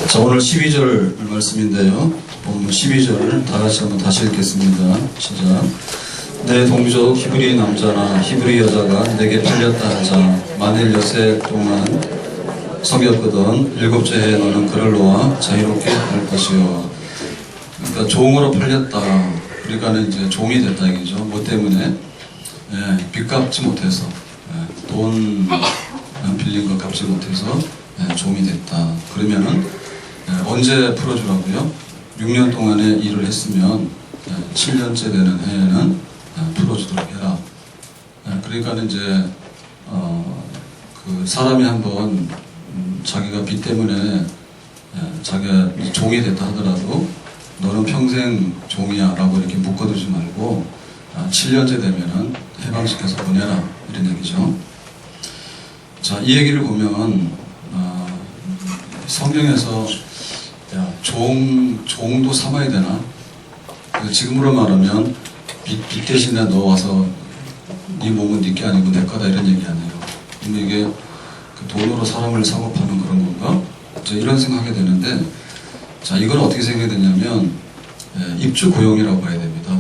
자, 오늘 12절 말씀인데요. 본문 12절 다 같이 한번 다시 읽겠습니다. 시작. 내 동족 히브리 남자나 히브리 여자가 내게 팔렸다 하자. 만일 여세 동안 섬겼거든 7째 해에 너는 그를 놓아 자유롭게 할 것이요. 그러니까 종으로 팔렸다. 그러니까는 이제 종이 됐다 얘기죠. 뭐 때문에? 빚 갚지 못해서, 돈 빌린 거 갚지 못해서 종이 됐다. 그러면은 언제 풀어주라고요? 6년 동안의 일을 했으면 7년째 되는 해에는 풀어주도록 해라. 그러니까 이제 그 사람이 한번 자기가 빚 때문에 자기가 종이 됐다 하더라도 너는 평생 종이야 라고 이렇게 묶어두지 말고 7년째 되면은 해방시켜서 보내라 이런 얘기죠. 자, 이 얘기를 보면 성경에서 종도 삼아야 되나? 지금으로 말하면 빚 대신에 너 와서 네 몸은 네게 아니고 내 거다 이런 얘기 아니에요. 근데 이게 그 돈으로 사람을 사고 파는 그런 건가? 이런 생각하게 되는데, 자, 이건 어떻게 생각이 되냐면 입주 고용이라고 봐야 됩니다.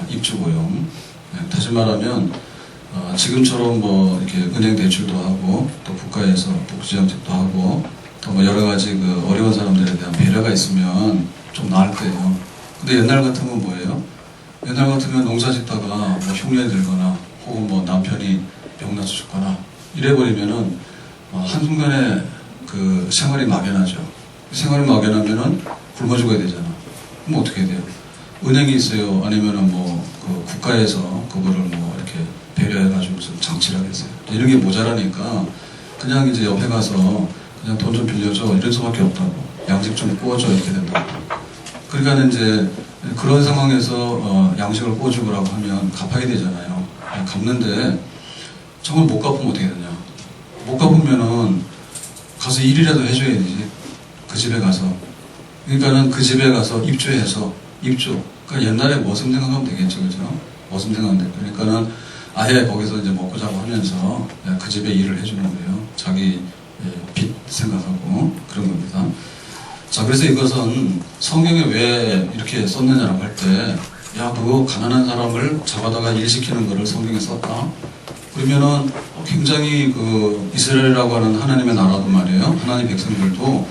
입주 고용. 다시 말하면 지금처럼 뭐 이렇게 은행 대출도 하고 또 국가에서 복지정책도 하고 또 뭐 여러 가지 그 어려운 사람들에 대한 배려가 있으면 좀 나을 거예요. 근데 옛날 같으면 뭐예요? 옛날 같으면 농사 짓다가 뭐 흉년이 들거나 혹은 뭐 남편이 병나서 죽거나 이래버리면은 한순간에 그 생활이 막연하죠. 생활이 막연하면은 굶어 죽어야 되잖아. 그럼 어떻게 돼요? 은행이 있어요? 아니면은 뭐 그 국가에서 그거를 뭐 이렇게 배려해가지고 무슨 장치를 하겠어요? 이런 게 모자라니까 그냥 이제 옆에 가서 그냥 돈 좀 빌려줘 이럴 수밖에 없다고. 양식 좀 구워줘 이렇게 된다고. 그러니까 이제 그런 상황에서 양식을 구워주라고 하면 갚아야 되잖아요. 갚는데 정말 못 갚으면 어떻게 되냐? 못 갚으면은 가서 일이라도 해줘야 되지. 그 집에 가서. 그러니까는 그 집에 가서 입주해서 입주. 그러니까 옛날에 머슴 생각하면 되겠죠, 그죠? 머슴 생각하면 돼. 그러니까는 아예 거기서 이제 먹고 자고 하면서 그 집에 일을 해주는 거예요. 자기 빚 생각하고 그런 겁니다. 자, 그래서 이것은 성경에 왜 이렇게 썼느냐라고 할 때, 야, 그거 가난한 사람을 잡아다가 일시키는 거를 성경에 썼다? 그러면은 굉장히 그 이스라엘이라고 하는 하나님의 나라도 말이에요. 하나님 백성들도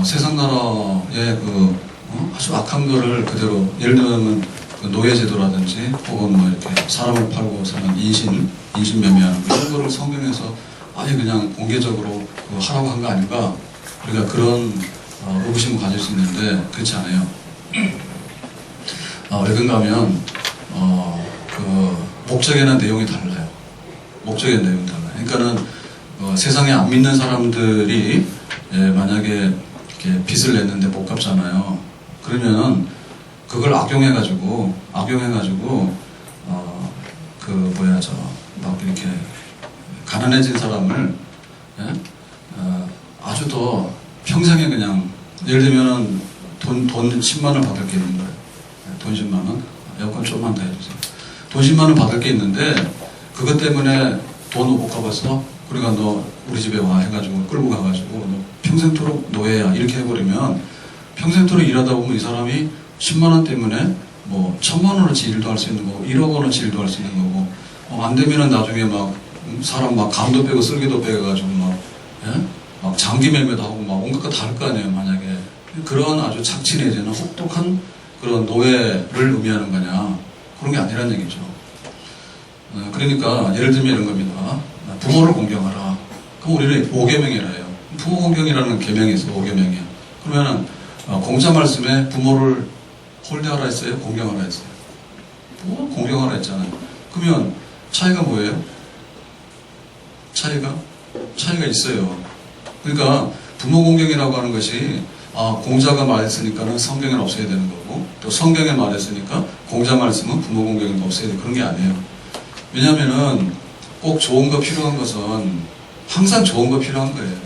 세상 나라의 그 아주 악한 거를 그대로, 예를 들면 그 노예제도라든지 혹은 뭐 이렇게 사람을 팔고 사는 인신매매하는 이런 거를 성경에서 아예 그냥 공개적으로 하라고 한 거 아닌가? 우리가 그런 의구심을 가질 수 있는데 그렇지 않아요. 왜 그런가 하면 그 목적에는 내용이 달라요. 목적의 내용이 달라요. 그러니까는 세상에 안 믿는 사람들이 만약에 이렇게 빚을 냈는데 못 갚잖아요. 그러면은 그걸 악용해가지고 막 이렇게 가난해진 사람을 아주 더 평생에 그냥, 예를 들면은 돈 10만 원 받을 게 있는 거예요. 돈 10만 원. 에어컨 좀만 더 해주세요. 돈 10만 원 받을 게 있는데 그것 때문에 돈을 못 갚았어? 그러니까 너 우리 집에 와 해가지고 끌고 가가지고 너 평생토록 노예야 이렇게 해버리면 평생토록 일하다 보면 이 사람이 10만 원 때문에 뭐 1000만 원어치 일도 할 수 있는 거고 1억 원어치 일도 할 수 있는 거고 안 되면은 나중에 막 사람 막 감도 빼고 쓸기도 빼가지고 막 장기 매매도 하고 막 온갖 거 다 할 거 아니에요. 만약에 그런 아주 착취 내지는 혹독한 그런 노예를 의미하는 거냐, 그런 게 아니란 얘기죠. 그러니까 예를 들면 이런 겁니다. 부모를 공경하라. 그럼 우리는 5계명이라 해요. 부모 공경이라는 계명이 있어. 5계명이야. 그러면은 공자 말씀에 부모를 홀대하라 했어요? 공경하라 했어요? 부모를 공경하라 했잖아요. 그러면 차이가 뭐예요? 차이가 있어요. 그러니까 부모 공경이라고 하는 것이 공자가 말했으니까는 성경에는 없어야 되는 거고, 또 성경에 말했으니까 공자 말씀은 부모 공경이 없어야 돼. 그런 게 아니에요. 왜냐면은 꼭 좋은 거 필요한 것은 항상 좋은 거 필요한 거예요.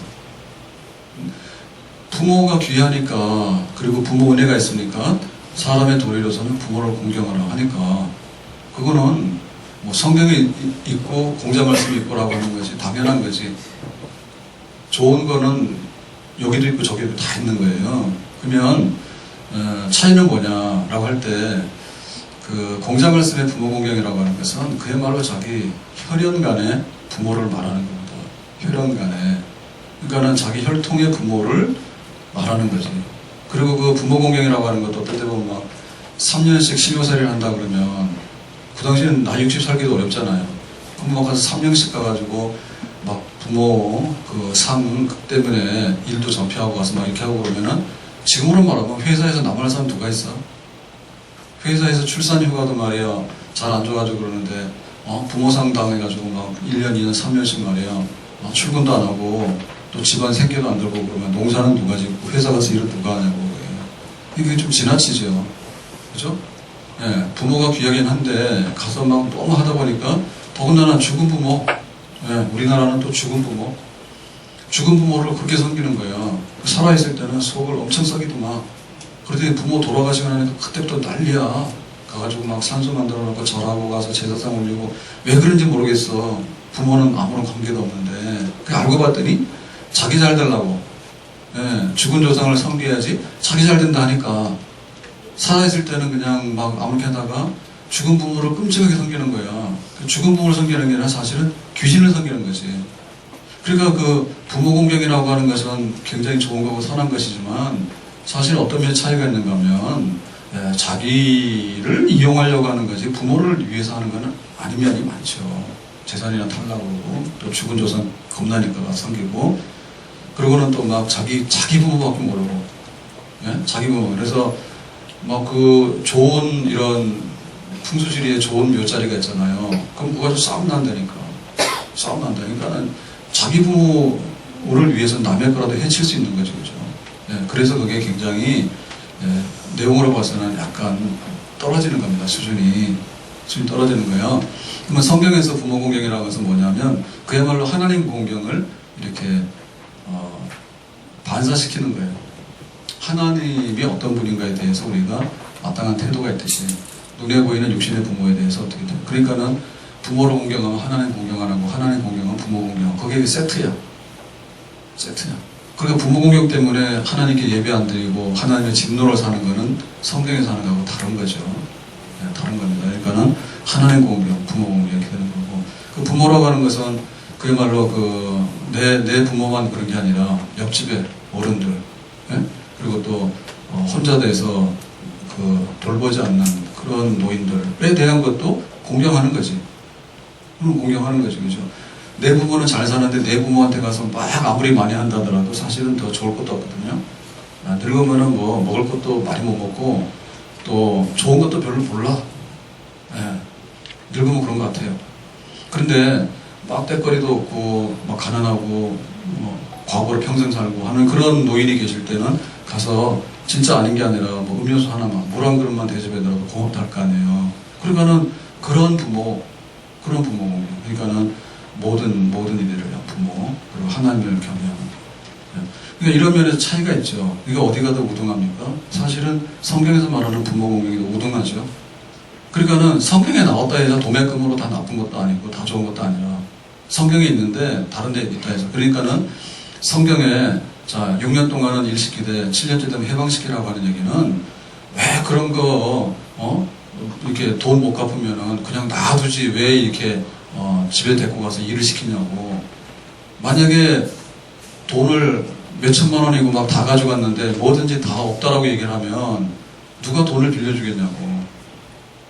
부모가 귀하니까, 그리고 부모 은혜가 있으니까 사람의 도리로서는 부모를 공경하라 하니까 그거는 뭐 성경에 있고 공자 말씀이 있고라고 하는 것이 당연한 거지. 좋은 거는 여기도 있고 저기도 있고 다 있는 거예요. 그러면 차이는 뭐냐라고 할 때 그 공자말 쓰는 부모 공경이라고 하는 것은 그야말로 자기 혈연 간의 부모를 말하는 겁니다. 혈연 간에. 그러니까는 자기 혈통의 부모를 말하는 거지. 그리고 그 부모 공경이라고 하는 것도 어떨 때 보면 막 3년씩 신효살이를 한다 그러면 그 당시에는 나 60 살기도 어렵잖아요. 그럼 막 가서 3년씩 가가지고 막 부모 그 상 때문에 일도 전폐하고 가서 막 이렇게 하고 그러면은 지금으로 말하면 회사에서 남을 사람 누가 있어? 회사에서 출산휴가도 말이야 잘 안 줘가지고 그러는데 부모상 당해가지고 막 1년, 2년, 3년씩 말이야 출근도 안 하고 또 집안 생계도 안 들고 그러면 농사는 누가 짓고 회사 가서 일을 누가 하냐고 이게 좀 지나치죠. 그죠? 예, 부모가 귀하긴 한데 가서 막 너무 하다 보니까 더군다나 죽은 부모, 예, 우리나라는 또 죽은 부모를 그렇게 섬기는 거예요. 살아있을 때는 속을 엄청 썩이더만 그러더니 부모 돌아가시고 나니까 그때부터 난리야. 가가지고 막 산소 만들어 놓고 절하고 가서 제사상 올리고 왜 그런지 모르겠어. 부모는 아무런 관계도 없는데 그 알고 봤더니 자기 잘 되려고, 예, 죽은 조상을 섬겨야지 자기 잘 된다 하니까 살아있을 때는 그냥 막 아무렇게 하다가 죽은 부모를 끔찍하게 섬기는 거야. 죽은 부모를 섬기는 게 아니라 사실은 귀신을 섬기는 거지. 그러니까 그 부모 공경이라고 하는 것은 굉장히 좋은 거고 선한 것이지만 사실 어떤 면에 차이가 있는가 하면 자기를 이용하려고 하는 거지 부모를 위해서 하는 것은 아닌 면이 많죠. 재산이나 탈락하고 또 죽은 조상 겁나니까 섬기고 그러고는 또 막 자기 부모밖에 모르고, 예? 자기 부모. 그래서 막 그 좋은 이런 풍수지리에 좋은 묘자리가 있잖아요. 그럼 그거 가지고 싸움 난다니까. 싸움 난다니까는 자기 부모를 위해서 남의 거라도 해칠 수 있는 거죠. 그죠? 예, 그래서 그게 굉장히 내용으로 봐서는 약간 떨어지는 겁니다. 수준이 떨어지는 거예요. 그러면 성경에서 부모 공경이라고 해서 뭐냐면 그야말로 하나님 공경을 이렇게 반사시키는 거예요. 하나님이 어떤 분인가에 대해서 우리가 마땅한 태도가 있듯이 눈에 보이는 육신의 부모에 대해서 어떻게 돼요. 그러니까는 부모를 공경하면 하나님 공경 안 하고 하나님 공경하면 부모 공경. 그게 세트야. 그러니까 부모 공경 때문에 하나님께 예배 안 드리고 하나님의 진노를 사는 거는 성경에서 하는 거하고 다른 거죠. 네, 다른 겁니다. 그러니까는 하나님 공경, 부모 공경 이렇게 되는 거고 그 부모라고 하는 것은 그야말로 내 부모만 그런 게 아니라 옆집에 어른들, 예? 그리고 또 혼자 돼서 돌보지 않는 그런 노인들에 대한 것도 공경하는 거지. 공경하는 거지, 그죠? 내 부모는 잘 사는데 내 부모한테 가서 막 아무리 많이 한다더라도 사실은 더 좋을 것도 없거든요. 늙으면은 뭐 먹을 것도 많이 못 먹고 또 좋은 것도 별로 몰라. 예. 늙으면 그런 것 같아요. 그런데 막 때거리도 없고 막 가난하고 과거를 평생 살고 하는 그런 노인이 계실 때는 가서 진짜 아닌 게 아니라 뭐 음료수 하나만 물 한 그릇만 대접해더라도 고맙다 할 거 아니에요. 그러니까는 그런 부모 그러니까는 모든 이들을요 부모 그리고 하나님을 경외하는. 그러니까 이런 면에서 차이가 있죠. 이게 어디가 더 우등합니까? 사실은 성경에서 말하는 부모 공경이 더 우등하죠. 그러니까는 성경에 나왔다 해서 도매금으로 다 나쁜 것도 아니고 다 좋은 것도 아니라 성경에 있는데 다른 데 있다 해서 그러니까는 성경에 자 6년 동안은 일 시키되 7년째 되면 해방시키라고 하는 얘기는 왜 그런 거 이렇게 돈 못 갚으면은 그냥 놔두지 왜 이렇게 집에 데리고 가서 일을 시키냐고. 만약에 돈을 몇 천만 원이고 막 다 가져갔는데 뭐든지 다 없다라고 얘기를 하면 누가 돈을 빌려주겠냐고.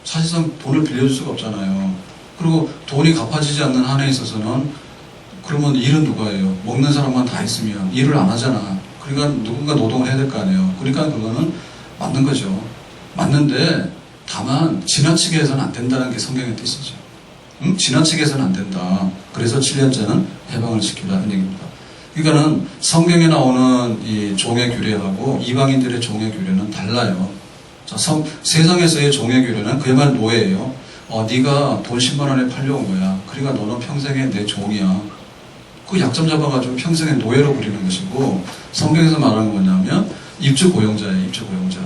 사실상 돈을 빌려줄 수가 없잖아요. 그리고 돈이 갚아지지 않는 한에 있어서는 그러면 일은 누가 해요? 먹는 사람만 다 있으면 일을 안 하잖아. 그러니까 누군가 노동을 해야 될 거 아니에요. 그러니까 그거는 맞는 거죠. 맞는데 다만 지나치게 해서는 안 된다는 게 성경의 뜻이죠. 응? 지나치게 해서는 안 된다. 그래서 7년째는 해방을 시키라는 얘기입니다. 그러니까는 성경에 나오는 이 종의 규례하고 이방인들의 종의 규례는 달라요. 자, 세상에서의 종의 규례는 그야말로 노예예요. 네가 돈 10만 원에 팔려온 거야. 그러니까 너는 평생에 내 종이야. 그 약점 잡아가지고 평생에 노예로 부리는 것이고 성경에서 말하는 건 뭐냐면 입주 고용자예요. 입주 고용자.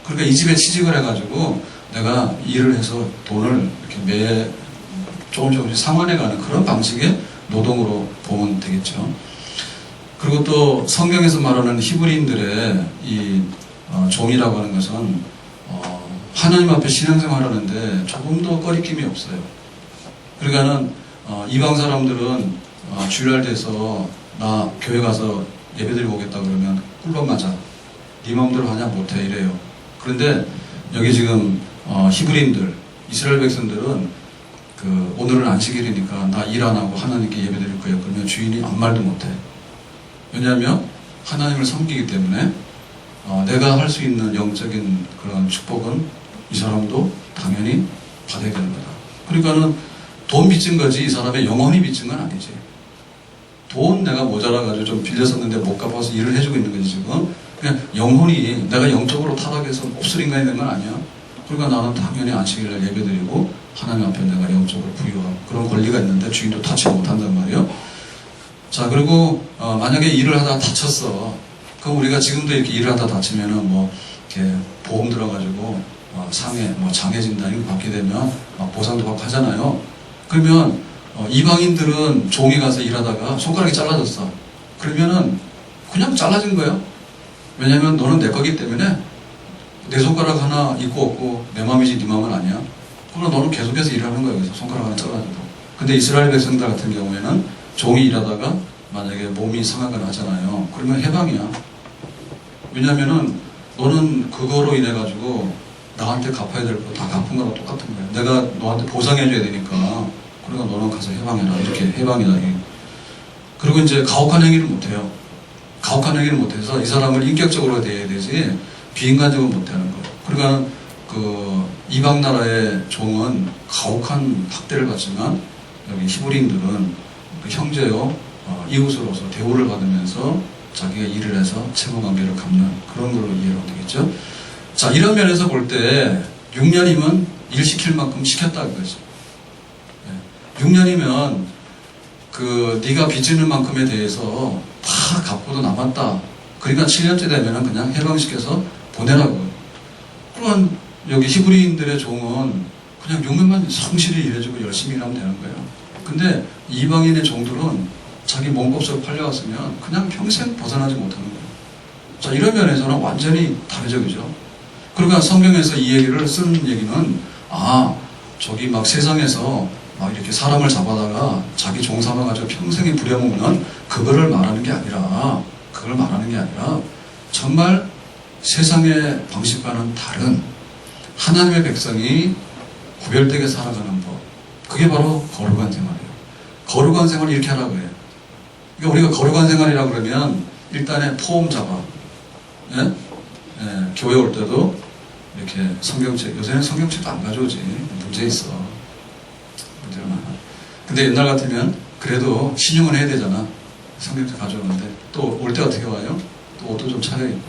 그러니까 이 집에 취직을 해가지고 내가 일을 해서 돈을 이렇게 매 조금씩 상환해가는 그런 방식의 노동으로 보면 되겠죠. 그리고 또 성경에서 말하는 히브리인들의 이 종이라고 하는 것은 하나님 앞에 신앙생활하는데 조금도 꺼리낌이 없어요. 그러니까는 이방 사람들은 주일날 돼서 나 교회 가서 예배드리고 오겠다 그러면 꿀밤 맞아. 네 마음대로 하냐 못해 이래요. 그런데 여기 지금 히브리인들, 이스라엘 백성들은 오늘은 안식일이니까 나 일 안 하고 하나님께 예배드릴 거예요. 그러면 주인이 아무 말도 못해. 왜냐하면 하나님을 섬기기 때문에 내가 할 수 있는 영적인 그런 축복은 이 사람도 당연히 받아야 되는 거다. 그러니까는 돈 빚진 거지 이 사람의 영혼이 빚진 건 아니지. 돈 내가 모자라가지고 좀 빌렸었는데 못 갚아서 일을 해주고 있는 거지 지금. 그냥 영혼이 내가 영적으로 타락해서 몹쓸 인간이 된 건 아니야. 그러니까 나는 당연히 안식일날 예배드리고 하나님 앞에 내가 영적으로 부유하고 그런 권리가 있는데 주인도 타치 못한단 말이에요. 자, 그리고 만약에 일을 하다가 다쳤어. 그럼 우리가 지금도 이렇게 일을 하다 다치면은 뭐 이렇게 보험 들어가지고 상해, 장애 진단 이거 받게 되면 보상도 받고 하잖아요. 그러면 이방인들은 종이 가서 일하다가 손가락이 잘라졌어. 그러면은 그냥 잘라진 거예요. 왜냐면 너는 내 거기 때문에 내 손가락 하나 있고 없고 내 맘이지 네 맘은 아니야. 그럼 너는 계속해서 일하는 거야. 그래서 손가락 하나 잘라줘도. 근데 이스라엘 백성들 같은 경우에는 종이 일하다가 만약에 몸이 상하거나 하잖아요. 그러면 해방이야. 왜냐면은 너는 그거로 인해 가지고 나한테 갚아야 될 거 다 갚은 거랑 똑같은 거야. 내가 너한테 보상해줘야 되니까. 그러니까 너는 가서 해방해라. 이렇게 해방이다. 그리고 이제 가혹한 행위를 못해요. 가혹한 행위를 못해서 이 사람을 인격적으로 대해야 되지 비인간적으로 못하는 거. 그러니까 이방 나라의 종은 가혹한 학대를 받지만 여기 히브리인들은 형제요 이웃으로서 대우를 받으면서 자기가 일을 해서 채무 관계를 갚는 그런 걸로 이해가 되겠죠. 자, 이런 면에서 볼 때 6년이면 일 시킬 만큼 시켰다 그거지. 6년이면 네가 빚지는 만큼에 대해서 다 갚고도 남았다. 그러니까 7년째 되면은 그냥 해방시켜서 보내라고. 그러면 여기 히브리인들의 종은 그냥 6년만 성실히 일해주고 열심히 일하면 되는 거예요. 근데 이방인의 종들은 자기 몸값으로 팔려왔으면 그냥 평생 벗어나지 못하는 거예요. 자, 이런 면에서는 완전히 다르죠, 그죠? 그러니까 성경에서 이 얘기를 쓰는 얘기는 저기 막 세상에서 막 이렇게 사람을 잡아다가 자기 종 삼아가지고 평생에 부려먹는 그거를 말하는 게 아니라 정말 세상의 방식과는 다른 하나님의 백성이 구별되게 살아가는 법. 그게 바로 거룩한 생활이에요. 거룩한 생활을 이렇게 하라고 해요. 그러니까 우리가 거룩한 생활이라고 그러면 일단의 포옹 잡아. 예? 교회 올 때도 이렇게 성경책, 요새는 성경책도 안 가져오지. 문제 있어. 문제가 많아. 근데 옛날 같으면 그래도 신용은 해야 되잖아. 성경책 가져오는데 또 올 때 어떻게 와요? 또 옷도 좀 차려입고.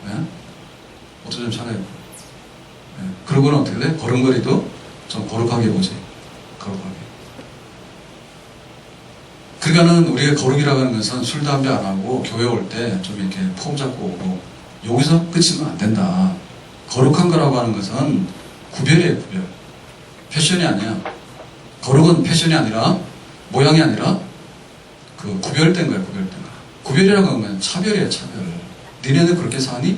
예? 옷도 좀 차려입고. 예. 그러고는 어떻게 돼? 걸음걸이도 좀 거룩하게 보지. 거룩하게. 그러니까는 우리가 거룩이라고 하는 것은 술, 담배 안 하고 교회 올 때 좀 이렇게 폼 잡고 오고 여기서 끝이면 안 된다. 거룩한 거라고 하는 것은 구별이에요, 구별. 패션이 아니야. 거룩은 패션이 아니라 모양이 아니라 구별된 거야, 구별된 거. 구별이라고 하면 차별이에요, 차별. 니네는 그렇게 사니?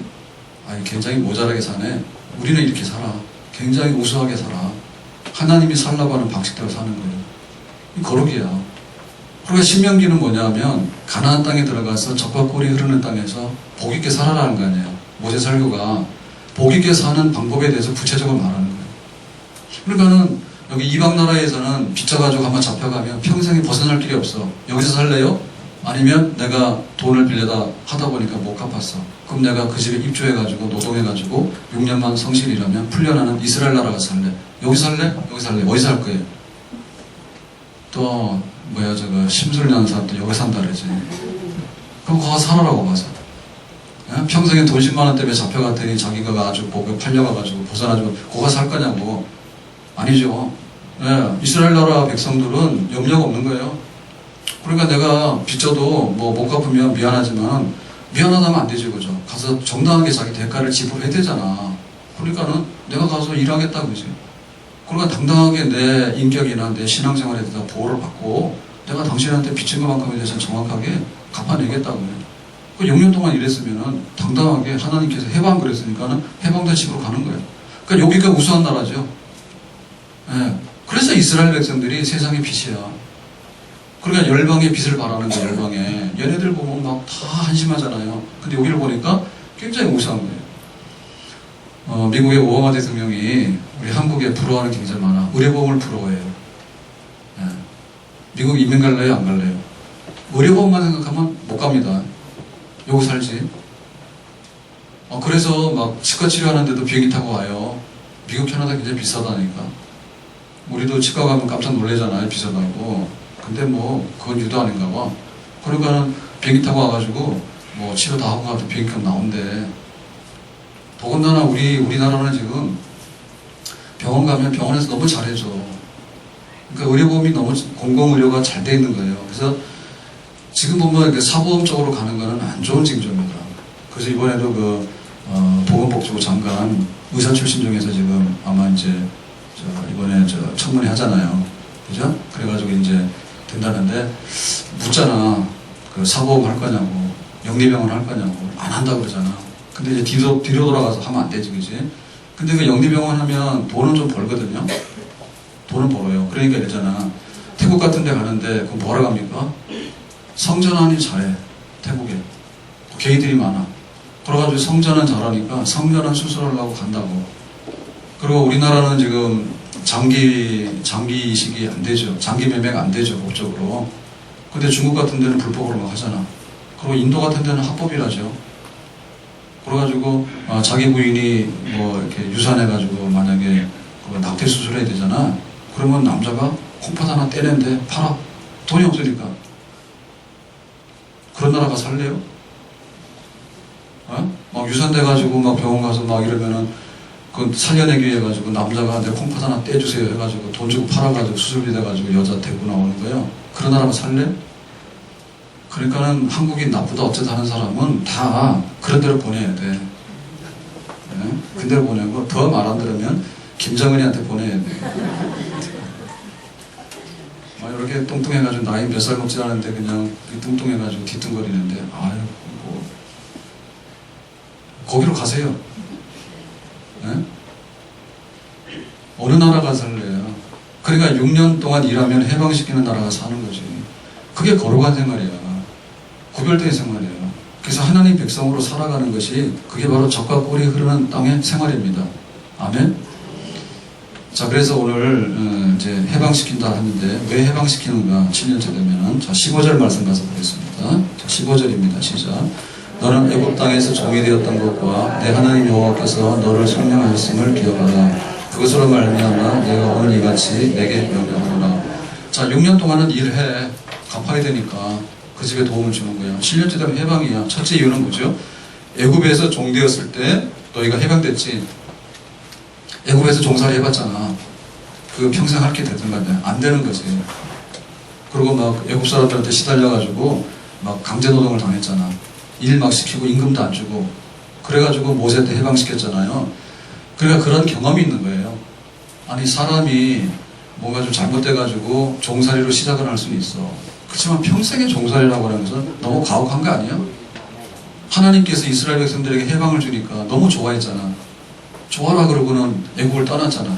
굉장히 모자라게 사네. 우리는 이렇게 살아. 굉장히 우수하게 살아. 하나님이 살라고 하는 방식대로 사는 거예요. 이 거룩이야. 그러니까 신명기는 뭐냐면 가나안 땅에 들어가서 젖과 꿀이 흐르는 땅에서 복 있게 살아라는 거 아니에요. 모세 설교가 복 있게 사는 방법에 대해서 구체적으로 말하는 거예요. 그러니까는 여기 이방 나라에서는 빚져가지고 한번 잡혀가면 평생에 벗어날 길이 없어. 여기서 살래요? 아니면 내가 돈을 빌려다 하다 보니까 못 갚았어. 그럼 내가 그 집에 입주해가지고 노동해가지고 6년만 성실히 일하면 풀려나는 이스라엘 나라가 살래. 여기 살래? 여기 살래. 어디 살 거예요? 또 심술 나는 사람도 여기 산다 그러지. 그럼 거기 살아라고 가서. 평생에 돈 10만 원 때문에 잡혀갔더니 자기가 아주 복에 팔려가가지고 벗어나지고 거기 살 거냐고. 아니죠. 이스라엘 나라 백성들은 염려가 없는 거예요. 그러니까 내가 빚져도 못 갚으면 미안하지만 미안하다면 안 되지, 그죠? 가서 정당하게 자기 대가를 지불해야 되잖아. 그러니까는 내가 가서 일하겠다, 그지? 그러니까 당당하게 내 인격이나 내 신앙생활에 대해서 보호를 받고 내가 당신한테 빚진 것만큼에 대해서 정확하게 갚아내겠다고요. 그 6년 동안 일했으면은 당당하게 하나님께서 해방 그랬으니까는 해방된 집으로 가는 거예요. 그러니까 여기가 우수한 나라죠. 예. 그래서 이스라엘 백성들이 세상의 빛이야. 그러니까 열방의 빛을 바라는 거예요, 열방에. 얘네들 보면 막 다 한심하잖아요. 근데 여기를 보니까 굉장히 우수한 거예요. 미국의 오바마 대통령이 우리 한국에 부러워하는 게 굉장히 많아. 의료보험을 부러워해요. 예. 미국 이민 갈래요? 안 갈래요? 의료보험만 생각하면 못 갑니다. 여기 살지. 그래서 막 치과 치료하는데도 비행기 타고 와요. 미국, 캐나다 굉장히 비싸다니까. 우리도 치과 가면 깜짝 놀래잖아요, 비싸다고. 근데 뭐 그건 유도 아닌가 봐. 그러니까는 비행기 타고 와가지고 뭐 치료 다 하고 가도 비행기값 나온대. 더군다나 우리나라는 지금 병원 가면 병원에서 너무 잘해줘. 그러니까 의료보험이 너무 공공의료가 잘 돼 있는 거예요. 그래서 지금 보면 이렇게 사보험 쪽으로 가는 거는 안 좋은 징조입니다. 그래서 이번에도 보건복지부 장관 의사 출신 중에서 지금 아마 이제 이번에 청문회 하잖아요. 그죠? 그래가지고 이제 된다는데 묻잖아. 그 사보험 할 거냐고, 영리병원 할 거냐고. 안 한다고 그러잖아. 근데 이제 뒤로 돌아가서 하면 안 되지, 그지? 근데 그 영리병원 하면 돈은 좀 벌거든요. 돈은 벌어요. 그러니까 이러잖아. 태국 같은 데 가는데 그럼 뭐라 갑니까? 성전환이 잘해. 태국에. 게이들이 많아. 그래가지고 성전환 잘하니까 성전환 수술하려고 간다고. 그리고 우리나라는 지금 장기 이식이 안 되죠. 장기 매매가 안 되죠, 법적으로. 근데 중국 같은 데는 불법으로 막 하잖아. 그리고 인도 같은 데는 합법이라죠. 그래가지고 자기 부인이 뭐 이렇게 유산해가지고 만약에 낙태 수술해야 되잖아. 그러면 남자가 콩팥 하나 떼낸데 팔아. 돈이 없으니까. 그런 나라가 살래요? 막 유산돼가지고 막 병원 가서 막 이러면은 그 살려내기 위해 가지고 남자가 내 콩팥 하나 떼주세요 해가지고 돈 주고 팔아가지고 수술비 돼가지고 여자 데리고 나오는 거예요. 그런 나라가 살래? 그러니까는 한국인 나쁘다 어쩌다 하는 사람은 다 그런 데로 보내야 돼. 네? 그대로 보내고 더 말 안 들으면 김정은이한테 보내야 돼. 이렇게 뚱뚱해가지고 나이 몇 살 먹지 않은데 그냥 뚱뚱해가지고 뒤뚱거리는데 아유 뭐 거기로 가세요. 네? 어느 나라가 살래요? 그러니까 6년 동안 일하면 해방시키는 나라가 사는 거지. 그게 거룩한 생활이야. 구별된 생활이에요. 그래서 하나님 백성으로 살아가는 것이 그게 바로 적과 꿀이 흐르는 땅의 생활입니다. 아멘? 자, 그래서 오늘 이제 해방시킨다 하는데 왜 해방시키는가? 7년째 되면은 자 15절 말씀 가서 보겠습니다. 자, 15절입니다. 시작. 너는 애굽 땅에서 종이 되었던 것과 내 하나님 여호와께서 너를 성령하셨음을 기억하라. 그것으로 말미암아 내가 오늘 이같이 내게 명령하노라. 자, 6년 동안은 일해. 갚아야 되니까 그 집에 도움을 주는 거예요. 7년째 되면 해방이야. 첫째 이유는 뭐죠? 애굽에서 종되었을 때 너희가 해방됐지. 애굽에서 종살이 해봤잖아. 그 평생 할 게 되든가 안 되는 거지. 그리고 막 애굽 사람들한테 시달려가지고 막 강제노동을 당했잖아. 일 막 시키고 임금도 안 주고. 그래가지고 모세 때 해방시켰잖아요. 그러니까 그런 경험이 있는 거예요. 아니 사람이 뭔가 좀 잘못돼가지고 종살이로 시작을 할 수는 있어. 그렇지만 평생의 종살이라고 하는 것은 너무 가혹한 거 아니야? 하나님께서 이스라엘 백성들에게 해방을 주니까 너무 좋아했잖아. 좋아라 그러고는 애국을 떠났잖아.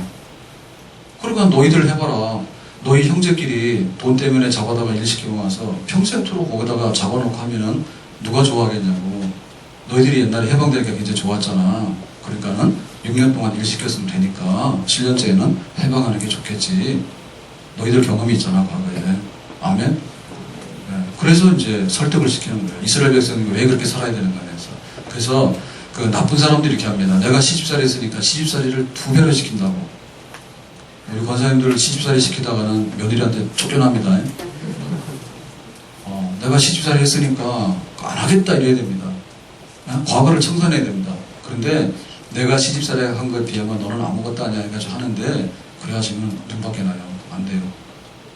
그러니까 너희들 해봐라. 너희 형제끼리 돈 때문에 잡아다가 일 시키고 와서 평생토록 거기다가 잡아놓고 하면은 누가 좋아하겠냐고. 너희들이 옛날에 해방되니까 굉장히 좋았잖아. 그러니까는 6년 동안 일 시켰으면 되니까 7년째에는 해방하는 게 좋겠지. 너희들 경험이 있잖아 과거에. 아멘? 네. 그래서 이제 설득을 시키는 거예요. 이스라엘 백성이 왜 그렇게 살아야 되는가 해서. 그래서 그 나쁜 사람들이 이렇게 합니다. 내가 시집살이 했으니까 시집살이를 2배로 시킨다고. 우리 권사님들 시집살이 시키다가는 며느리한테 쫓겨납니다. 내가 시집살이 했으니까 안 하겠다 이래야 됩니다. 과거를 청산해야 됩니다. 그런데 내가 시집살이 한 거에 비하면 너는 아무것도 아니야 해가지고 하는데 그래 하시면 눈밖에 나요. 안 돼요.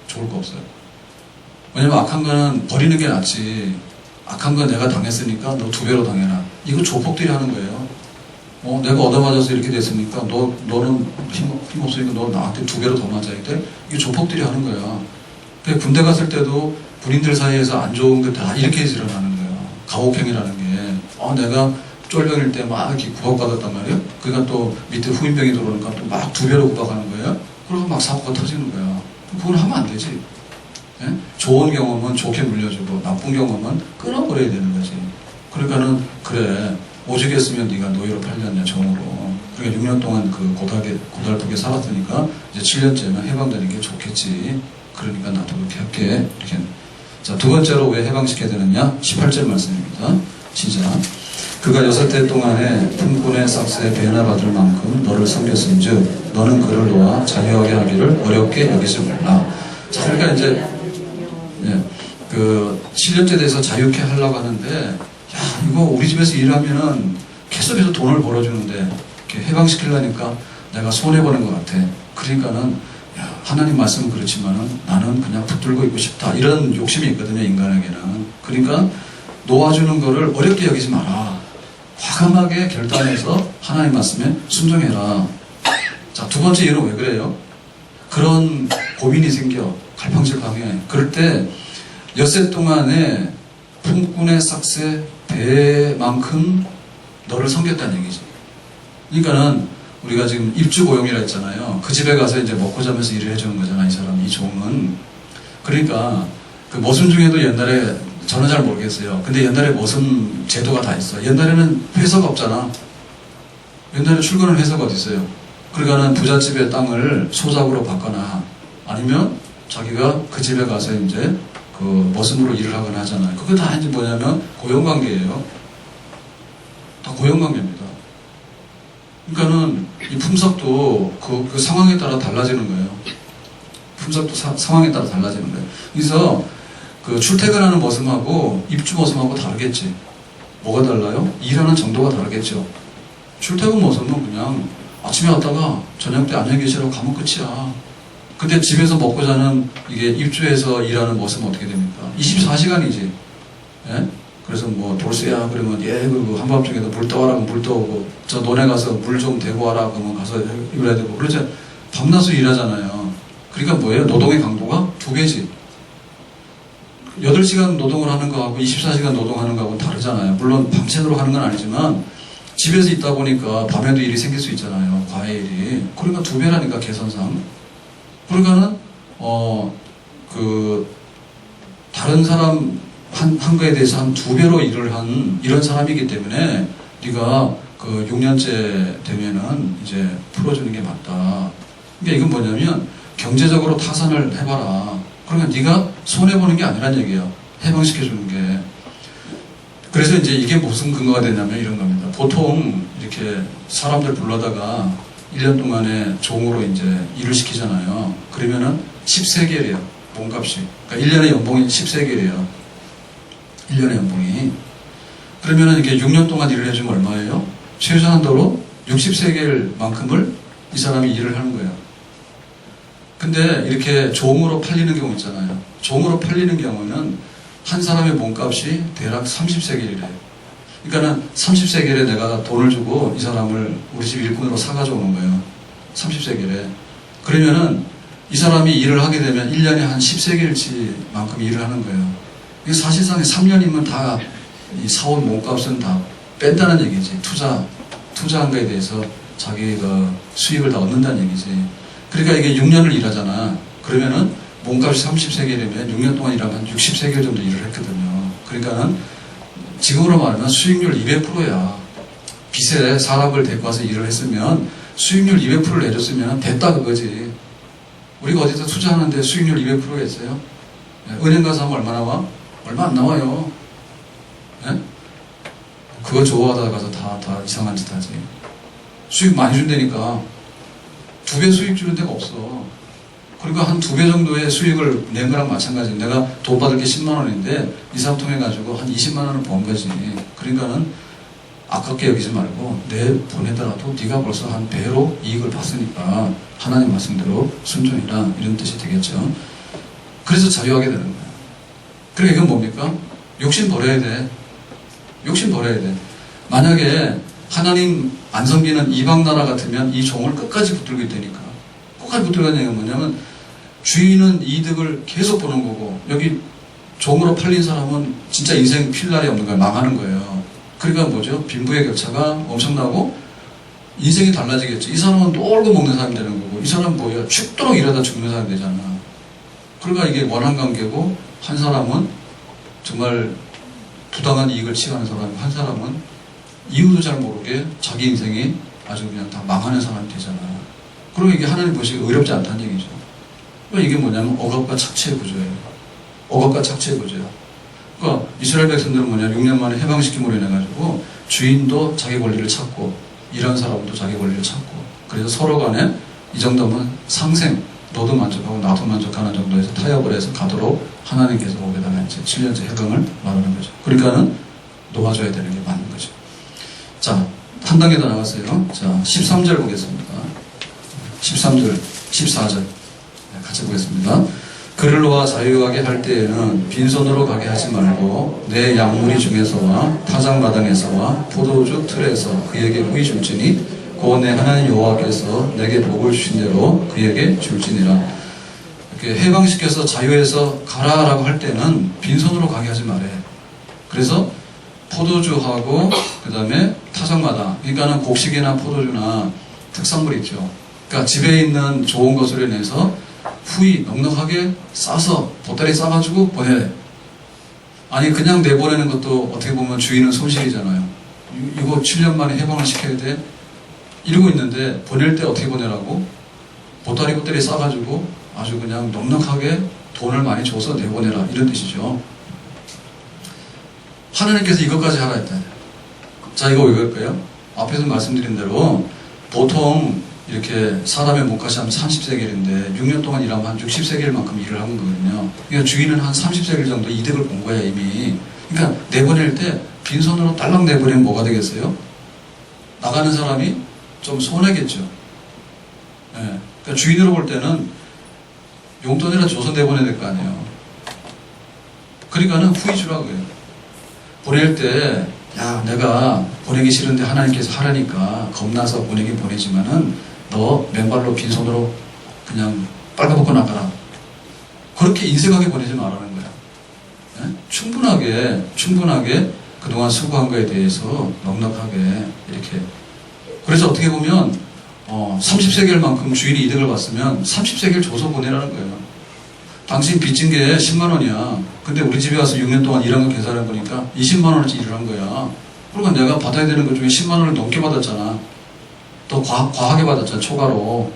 좋을 거 없어요. 왜냐면 악한 거는 버리는 게 낫지. 악한 건 내가 당했으니까 너 2배로 당해라. 이거 조폭들이 하는 거예요. 내가 얻어맞아서 이렇게 됐으니까 너는 힘없으니까 너 나한테 2배로 더 맞아야 돼? 이게 조폭들이 하는 거야. 군대 갔을 때도 군인들 사이에서 안 좋은 게 다 이렇게 해서 일어나는 거예요. 가혹행위라는 게. 내가 쫄병일 때 막 이렇게 구박받았단 말이에요. 그러니까 또 밑에 후임병이 들어오니까 또 막 두 배로 구박하는 거예요. 그러고 막 사고가 터지는 거야. 그건 하면 안 되지. 예? 좋은 경험은 좋게 물려주고 나쁜 경험은 끊어버려야 되는 거지. 그러니까는 그래 오죽했으면 네가 노예로 팔렸냐 정으로. 그러니까 6년 동안 그 고달프게 살았으니까 이제 7년째면 해방되는 게 좋겠지. 그러니까 나도 그렇게 할게. 이렇게. 자, 두 번째로 왜 해방시켜야 되느냐? 18절 말씀입니다. 시작. 그가 6해 동안에 품꾼의 삭스에 배나 받을 만큼 너를 섬겼은즉 너는 그를 놓아 자유하게 하기를 어렵게 여기지 말라. 자, 그러니까 이제 그 7년째 돼서 자유케 하려고 하는데 야 이거 우리 집에서 일하면은 계속해서 돈을 벌어주는데 이렇게 해방시키려니까 내가 손해보는 것 같아. 그러니까는 야, 하나님 말씀은 그렇지만은 나는 그냥 붙들고 있고 싶다. 이런 욕심이 있거든요, 인간에게는. 그러니까 놓아주는 거를 어렵게 여기지 마라. 과감하게 결단해서 하나님 말씀에 순종해라. 자, 두 번째 이유는 왜 그래요? 그런 고민이 생겨. 갈팡질팡해. 그럴 때 엿새 동안에 품꾼의 삭새 배만큼 너를 섬겼다는 얘기지. 그러니까는 우리가 지금 입주고용이라 했잖아요. 그 집에 가서 이제 먹고 자면서 일을 해주는 거잖아, 이 사람, 이 종은. 그러니까 그 머슴 중에도 옛날에 저는 잘 모르겠어요. 근데 옛날에 머슴 제도가 다 있어. 옛날에는 회사가 없잖아. 옛날에 출근할 회사가 어디 있어요. 그러니까는 부잣집의 땅을 소작으로 받거나 아니면 자기가 그 집에 가서 이제 그 머슴으로 일을 하거나 하잖아요. 그게 다 이제 뭐냐면 고용관계예요. 다 고용관계입니다. 그러니까는 이 품삯도 그 상황에 따라 달라지는 거예요. 품삯도 상황에 따라 달라지는 거예요. 그래서 그 출퇴근하는 머슴하고 입주 머슴하고 다르겠지. 뭐가 달라요? 일하는 정도가 다르겠죠. 출퇴근 머슴은 그냥 아침에 왔다가 저녁 때 안녕히 계시라고 가면 끝이야. 근데 집에서 먹고 자는 이게 입주해서 일하는 머슴은 어떻게 됩니까? 24시간이지. 예? 그래서 뭐 돌쇠야 그러면 그리고 한밤중에도 물 떠와라 그러면 물 떠오고 저 논에 가서 물 좀 대고 와라 그러면 가서 이래야 되고 그러죠. 밤낮으로 일하잖아요. 그러니까 뭐예요? 노동의 강도가 2배지. 8시간 노동을 하는 거하고 24시간 노동하는 거하고는 다르잖아요. 물론 밤새도록 하는 건 아니지만 집에서 있다 보니까 밤에도 일이 생길 수 있잖아요. 과외 일이. 그러니까 2배라니까 계산상. 그러니까는 다른 사람 한 거에 대해서 한 2배로 일을 한 이런 사람이기 때문에 네가 그 6년째 되면은 이제 풀어주는 게 맞다. 그러니까 이건 뭐냐면 경제적으로 타산을 해봐라. 그러면 네가 손해보는 게 아니란 얘기야. 해방시켜주는 게. 그래서 이제 이게 무슨 근거가 되냐면 이런 겁니다. 보통 이렇게 사람들 불러다가 1년 동안에 종으로 이제 일을 시키잖아요. 그러면은 10세겔이에요. 몸값이. 그러니까 1년의 연봉이 10세겔이에요. 1년의 연봉이. 그러면은 이게 6년 동안 일을 해주면 얼마예요? 최소한도로 60세겔만큼을 이 사람이 일을 하는 거예요. 근데 이렇게 종으로 팔리는 경우 있잖아요. 종으로 팔리는 경우는 한 사람의 몸값이 대략 30세겔이래요. 그러니까는 30세겔에 내가 돈을 주고 이 사람을 우리 집 일꾼으로 사가지고 오는 거예요. 30세겔에. 그러면은 이 사람이 일을 하게 되면 1년에 한 10세겔치만큼 일을 하는 거예요. 이게 사실상 3년이면 다 이 사온 몸값은 다 뺀다는 얘기지. 투자한 거에 대해서 자기가 수익을 다 얻는다는 얘기지. 그러니까 이게 6년을 일하잖아. 그러면은 몸값이 30세겔이면 6년 동안 일하면 한 60세겔 정도 일을 했거든요. 그러니까는 지금으로 말하면 수익률 200%야. 빚에 사람을 데리고 와서 일을 했으면 수익률 200%를 내줬으면 됐다 그거지. 우리가 어디서 투자하는데 수익률 200%겠어요? 은행 가서 하면 얼마 나와? 얼마 안 나와요. 예? 그거 좋아하다가 가서 다 이상한 짓 하지. 수익 많이 준다니까 2배 수익 주는 데가 없어. 그러니까 한 2배 정도의 수익을 낸 거랑 마찬가지예요. 내가 돈 받을 게 10만 원인데 이 사람 통해 가지고 한 20만 원을 번 거지. 그러니까는 아깝게 여기지 말고 내 보내더라도 네가 벌써 한 배로 이익을 봤으니까 하나님 말씀대로 순종이라 이런 뜻이 되겠죠. 그래서 자유하게 되는 거예요. 그러니까 이건 뭡니까? 욕심 버려야 돼. 욕심 버려야 돼. 만약에 하나님 안 섬기는 이방 나라 같으면 이 종을 끝까지 붙들고 있다니까. 끝까지 붙들고 있다는 얘기가 뭐냐면 주인은 이득을 계속 보는 거고 여기 종으로 팔린 사람은 진짜 인생 필 날이 없는 거예요. 망하는 거예요. 그러니까 뭐죠? 빈부의 격차가 엄청나고 인생이 달라지겠죠. 이 사람은 놀고 먹는 사람이 되는 거고 이 사람은 뭐예요? 죽도록 일하다 죽는 사람이 되잖아. 그러니까 이게 원한 관계고 한 사람은 정말 부당한 이익을 취하는 사람, 한 사람은 이유도 잘 모르게 자기 인생이 아주 그냥 다 망하는 사람이 되잖아. 그리고 이게 하나님 보시기 의롭지 않다는 얘기죠. 그러니까 이게 뭐냐면 억압과 착취의 구조예요. 억압과 착취의 구조야. 그러니까 이스라엘 백성들은 뭐냐, 6년 만에 해방시킴으로 인해가지고 주인도 자기 권리를 찾고 일하는 사람도 자기 권리를 찾고 그래서 서로 간에 이 정도면 상생, 너도 만족하고 나도 만족하는 정도에서 타협을 해서 가도록 하나님께서 거기다가 이제 7년째 해방을 말하는 거죠. 그러니까는 놓아줘야 되는 게 맞는 거죠. 자, 한 단계 더 나갔어요. 자, 13절 보겠습니다. 13절, 14절. 같이 보겠습니다. 그를 놓아 자유하게 할 때에는 빈손으로 가게 하지 말고 내 양무리 중에서와 타작마당에서와 포도주 틀에서 그에게 후히 줄지니 곧 내 하나님 여호와께서 내게 복을 주신 대로 그에게 줄지니라. 이렇게 해방시켜서 자유해서 가라라고 할 때는 빈손으로 가게 하지 말아요. 그래서 포도주하고 그 다음에 타작마당, 그러니까는 곡식이나 포도주나 특산물 있죠. 그러니까 집에 있는 좋은 것으로 인해서 후히 넉넉하게 싸서 보따리 싸가지고 보내래. 아니 그냥 내보내는 것도 어떻게 보면 주인은 손실이잖아요. 이거 7년 만에 해방을 시켜야 돼. 이러고 있는데 보낼 때 어떻게 보내라고? 보따리 싸가지고 아주 그냥 넉넉하게 돈을 많이 줘서 내보내라 이런 뜻이죠. 하나님께서 이것까지 하라 했다. 자, 이거 왜 그럴까요? 앞에서 말씀드린 대로 보통 이렇게 사람의 몸값이 한 30세겔인데 6년 동안 일하면 한 60세겔만큼 일을 하는 거거든요. 그러니까 주인은 한 30세겔 정도 이득을 본 거야 이미. 그러니까 내보낼 때 빈손으로 딸랑 내보내면 뭐가 되겠어요? 나가는 사람이 좀 손해겠죠. 네. 그러니까 주인으로 볼 때는 용돈이라 줘서 내보내야 될 거 아니에요. 그러니까는 후히 주라고 해요. 보낼 때 야, 내가 보내기 싫은데 하나님께서 하라니까 겁나서 보내긴 보내지만은 너 맨발로 빈손으로 그냥 빨가벗고 나가라. 그렇게 인색하게 보내지 말라는 거야. 네? 충분하게 그동안 수고한 거에 대해서 넉넉하게 이렇게. 그래서 어떻게 보면 30세겔만큼 주인이 이득을 봤으면 30세겔 줘서 보내라는 거예요. 당신 빚진 게 10만 원이야. 근데 우리 집에 와서 6년 동안 일한 거 계산해 보니까 20만 원어치 일을 한 거야. 그러니까 내가 받아야 되는 것 중에 10만 원을 넘게 받았잖아. 더 과하게 받았잖아, 초과로.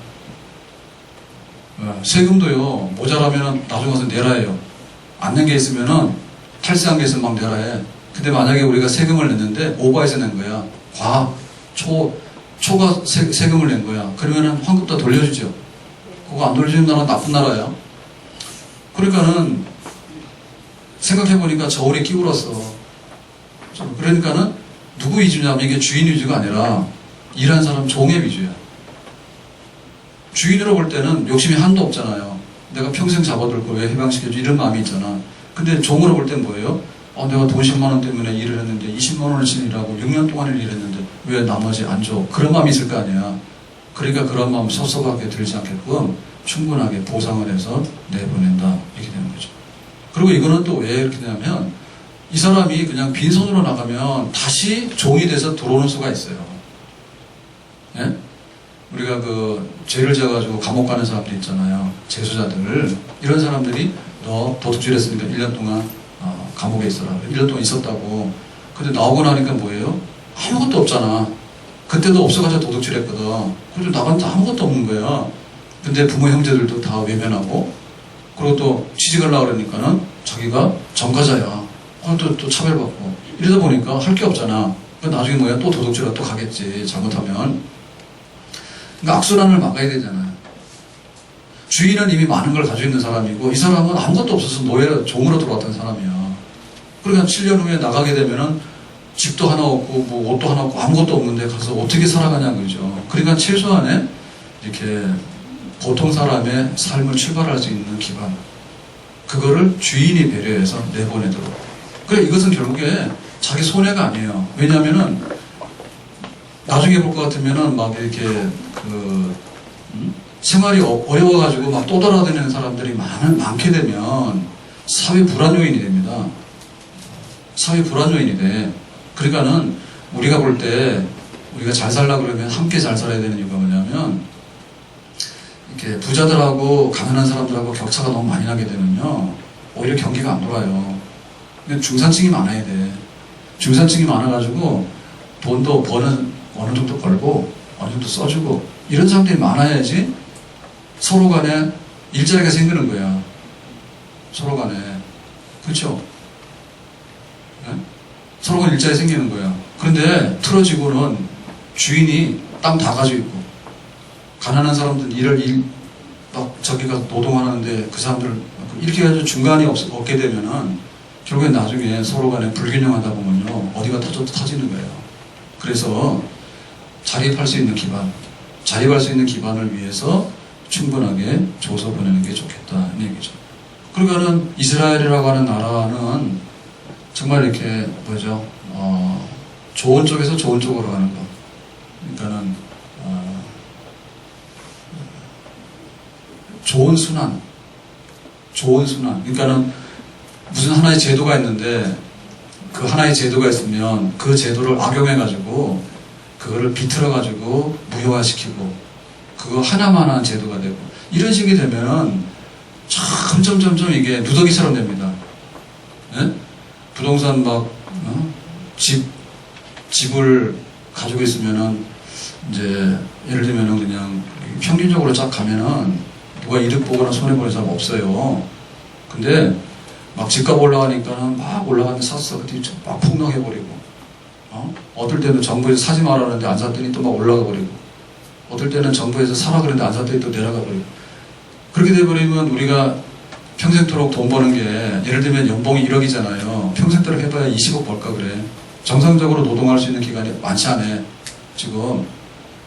세금도요, 모자라면 나중에 와서 내라 해요. 안 낸 게 있으면은, 탈세한 게 있으면 막 내라 해. 근데 만약에 우리가 세금을 냈는데, 오버해서 낸 거야. 초과 세금을 낸 거야. 그러면은 환급 다 돌려주죠. 그거 안 돌려주는 나라는 나쁜 나라야. 그러니까는, 생각해보니까 저울이 끼울었어. 그러니까는, 누구 위주냐면 이게 주인 위주가 아니라, 일한 사람 종의 위주야. 주인으로 볼 때는 욕심이 한도 없잖아요. 내가 평생 잡아둘 거 왜 해방시켜줘? 이런 마음이 있잖아. 근데 종으로 볼 땐 뭐예요? 내가 돈 10만 원 때문에 일을 했는데 20만 원을 일하고 6년 동안을 일했는데 왜 나머지 안 줘? 그런 마음이 있을 거 아니야. 그러니까 그런 마음 섭섭하게 들지 않게끔 충분하게 보상을 해서 내보낸다. 이렇게 되는 거죠. 그리고 이거는 또 왜 이렇게 되냐면 이 사람이 그냥 빈손으로 나가면 다시 종이 돼서 들어오는 수가 있어요. 예? 우리가 죄를 지어가지고 감옥 가는 사람들 있잖아요. 재수자들. 이런 사람들이 너 도둑질 했으니까 1년 동안 감옥에 있어라. 1년 동안 있었다고. 근데 나오고 나니까 뭐예요? 아무것도 없잖아. 그때도 없어가지고 도둑질 했거든. 그래서 나갔는데 아무것도 없는 거야. 근데 부모 형제들도 다 외면하고, 그리고 또 취직하려고 그러니까는 자기가 전과자야. 또 차별받고. 이러다 보니까 할 게 없잖아. 나중에 뭐야? 또 도둑질하러 또 가겠지. 잘못하면. 그러니까 악순환을 막아야 되잖아요. 주인은 이미 많은 걸 가지고 있는 사람이고 이 사람은 아무것도 없어서 노예 종으로 들어왔던 사람이야. 그러니까 7년 후에 나가게 되면은 집도 하나 없고 뭐 옷도 하나 없고 아무것도 없는데 가서 어떻게 살아가냐 그죠. 그러니까 최소한의 이렇게 보통 사람의 삶을 출발할 수 있는 기반, 그거를 주인이 배려해서 내보내도록. 그래, 이것은 결국에 자기 손해가 아니에요. 왜냐면은 나중에 볼 것 같으면은 막 이렇게 생활이 어려워가지고 막 또 돌아다니는 사람들이 많게 되면 사회 불안 요인이 됩니다. 사회 불안 요인이 돼. 그러니까는 우리가 볼 때 우리가 잘 살려고 그러면 함께 잘 살아야 되는 이유가 뭐냐면 이렇게 부자들하고 가난한 사람들하고 격차가 너무 많이 나게 되면요 오히려 경기가 안 돌아요. 근데 중산층이 많아야 돼. 중산층이 많아가지고 돈도 어느 정도 벌고 어느 정도 써주고 이런 사람들이 많아야지 서로 간에 일자리가 생기는 거야. 서로 간에. 그렇죠? 네? 서로 간에 일자리 생기는 거야. 그런데 틀어지고는 주인이 땅 다 가지고 있고 가난한 사람들 막 저기가 노동하는데 그 사람들 이렇게 해가지고 중간이 없게 되면은 결국엔 나중에 서로 간에 불균형하다 보면요 어디가 터지는 거예요. 그래서 자립할 수 있는 기반을 위해서 충분하게 줘서 보내는 게 좋겠다는 얘기죠. 그러니까는 이스라엘이라고 하는 나라는 정말 이렇게 뭐죠? 좋은 쪽에서 좋은 쪽으로 가는 거. 그러니까는 좋은 순환. 그러니까는 무슨 하나의 제도가 있는데 그 하나의 제도가 있으면 그 제도를 악용해가지고 그거를 비틀어가지고 무효화시키고 그거 하나만 한 제도가 되고 이런 식이 되면은 점점 이게 누더기처럼 됩니다. 예? 부동산 막 집을 가지고 있으면은 이제 예를 들면은 그냥 평균적으로 쫙 가면은 누가 이득 보거나 손해 보는 사람 없어요. 근데 막 집값 올라가니까는 막 올라가는데 샀어. 그때 막 폭락해버리고 어떨 때는 정부에서 사지 말라는데 안 샀더니 또 막 올라가 버리고 어떨 때는 정부에서 사라 그랬는데 안 샀더니 또 내려가 버리고 그렇게 돼버리면 우리가 평생토록 돈 버는 게 예를 들면 연봉이 1억이잖아요. 평생토록 해봐야 20억 벌까 그래. 정상적으로 노동할 수 있는 기간이 많지 않아 지금.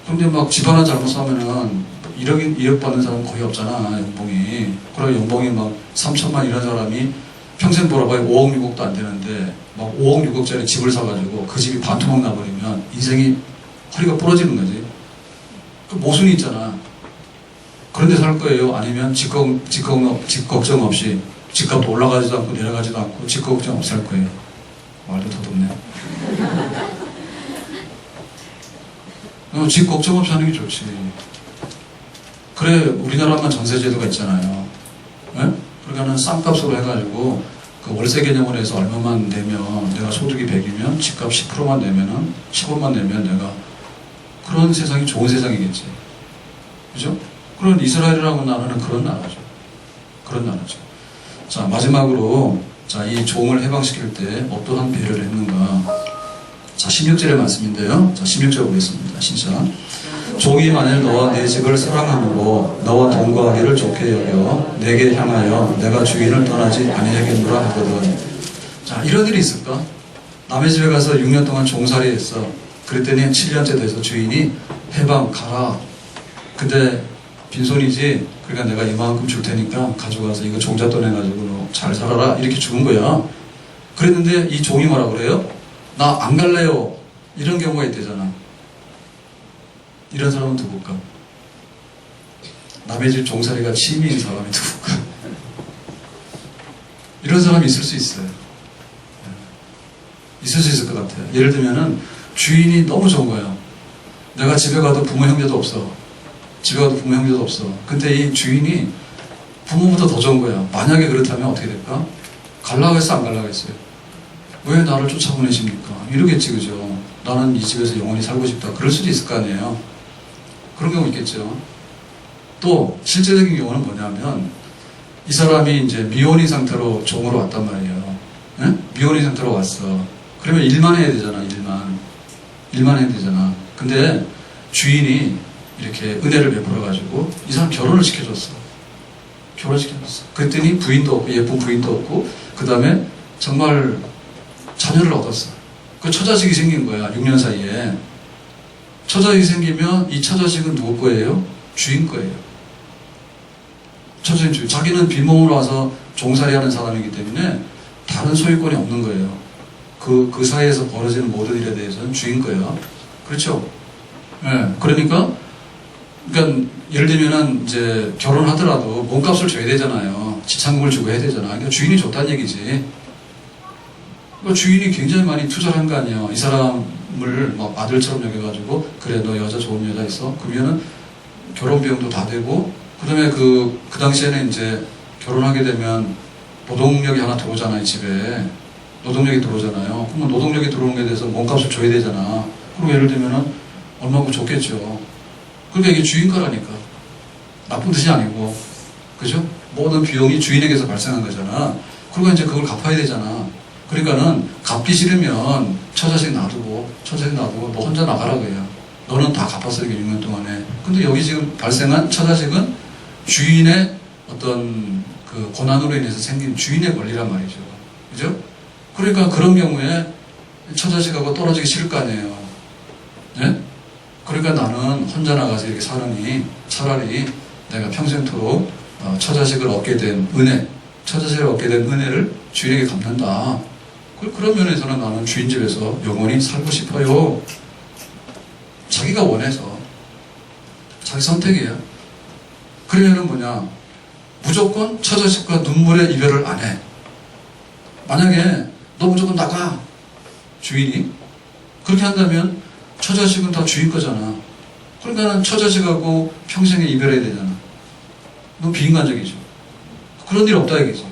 근데 막 집 하나 잘못 사면은 1억 받는 사람은 거의 없잖아 연봉이. 그러고 연봉이 막 3천만 이런 사람이 평생 벌어봐야 5억 6억도 안 되는데 막 5억 6억짜리 집을 사가지고 그 집이 반토막 나버리면 인생이 허리가 부러지는 거지. 그 모순이 있잖아. 그런데 살 거예요? 아니면 집 걱정 없이 집값도 올라가지도 않고 내려가지도 않고 집 걱정 없이 살 거예요? 말도 더듬네. 집 걱정 없이 하는 게 좋지. 그래 우리나라만 전세제도가 있잖아요. 네? 그러니까는 싼값으로 해가지고 그 월세 개념으로 해서 얼마만 내면 내가 소득이 100이면 집값 10%만 내면은 10원만 내면 내가 그런 세상이 좋은 세상이겠지. 그죠? 그런 이스라엘이라고 나라는 그런 나라죠. 자, 마지막으로, 자, 이 종을 해방시킬 때 어떠한 배려를 했는가. 자, 16절의 말씀인데요. 자, 16절 보겠습니다. 시작. 종이 만일 너와 내 집을 사랑함으로 너와 동거하기를 좋게 여겨 내게 향하여 내가 주인을 떠나지 아니하겠노라 하거든. 자, 이런 일이 있을까? 남의 집에 가서 6년 동안 종살이 했어. 그랬더니 7년째 돼서 주인이 해방 가라. 근데 빈손이지. 그러니까 내가 이만큼 줄 테니까 가져가서 이거 종잣돈 해가지고 너 잘 살아라. 이렇게 주는 거야. 그랬는데 이 종이 뭐라 그래요? 나 안 갈래요. 이런 경우가 있대잖아. 이런 사람은 누굴까? 남의 집 종살이가 취미인 사람이 누굴까? 이런 사람이 있을 수 있어요. 있을 수 있을 것 같아요. 예를 들면은 주인이 너무 좋은 거예요. 내가 집에 가도 부모 형제도 없어. 근데 이 주인이 부모보다 더 좋은 거야. 만약에 그렇다면 어떻게 될까? 갈라고 했어, 안 갈라고 했어요? 왜 나를 쫓아보내십니까? 이러겠지, 그죠? 나는 이 집에서 영원히 살고 싶다. 그럴 수도 있을 거 아니에요? 그런 경우 있겠죠. 또, 실제적인 경우는 뭐냐면, 이 사람이 이제 미혼인 상태로 종으로 왔단 말이에요. 네? 미혼인 상태로 왔어. 그러면 일만 해야 되잖아, 일만 해야 되잖아. 근데 주인이 이렇게 은혜를 베풀어가지고 이 사람 결혼을 시켜줬어. 그랬더니 부인도 없고, 예쁜 부인도 없고, 그 다음에 정말 자녀를 얻었어. 그 처자식이 생긴 거야, 6년 사이에. 처자식이 생기면 이 처자식은 누구 거예요? 주인 거예요. 처자식 주인. 자기는 빈몸으로 와서 종살이 하는 사람이기 때문에 다른 소유권이 없는 거예요. 그 사이에서 벌어지는 모든 일에 대해서는 주인 거예요. 그렇죠? 네. 그러니까 예를 들면은 이제 결혼하더라도 몸값을 줘야 되잖아요. 지참금을 주고 해야 되잖아. 그러니까 주인이 줬다는 얘기지. 그러니까 주인이 굉장히 많이 투자를 한 거 아니야. 이 사람을 막 아들처럼 여겨가지고 그래 너 여자 좋은 여자 있어? 그러면은 결혼 비용도 다 되고 그다음에 그 당시에는 이제 결혼하게 되면 노동력이 하나 들어오잖아요. 이 집에 노동력이 들어오잖아요. 그러면 노동력이 들어오는 것에 대해서 몸값을 줘야 되잖아. 그리고 예를 들면은 얼마큼 줬겠죠. 그러니까 이게 주인가라니까. 나쁜 뜻이 아니고 그죠? 모든 비용이 주인에게서 발생한 거잖아. 그리고 이제 그걸 갚아야 되잖아. 그러니까는 갚기 싫으면 처자식 놔두고 너 혼자 나가라 그래요. 너는 다 갚았어 이게 6년 동안에. 근데 여기 지금 발생한 처자식은 주인의 어떤 그 고난으로 인해서 생긴 주인의 권리란 말이죠. 그죠? 그러니까 그런 경우에 처자식하고 떨어지기 싫을 거 아니에요. 네? 그러니까 나는 혼자 나가서 이렇게 사느니 차라리 내가 평생토록 처자식을 얻게 된 처자식을 얻게 된 은혜를 주인에게 갚는다. 그런 면에서는 나는 주인 집에서 영원히 살고 싶어요. 자기가 원해서. 자기 선택이에요. 그러면은 뭐냐. 무조건 처자식과 눈물의 이별을 안 해. 만약에 너 무조건 나가. 주인이. 그렇게 한다면 처자식은 다 주인 거잖아. 그러니까 처자식하고 평생에 이별해야 되잖아. 너무 비인간적이죠. 그런 일 없다 얘기지.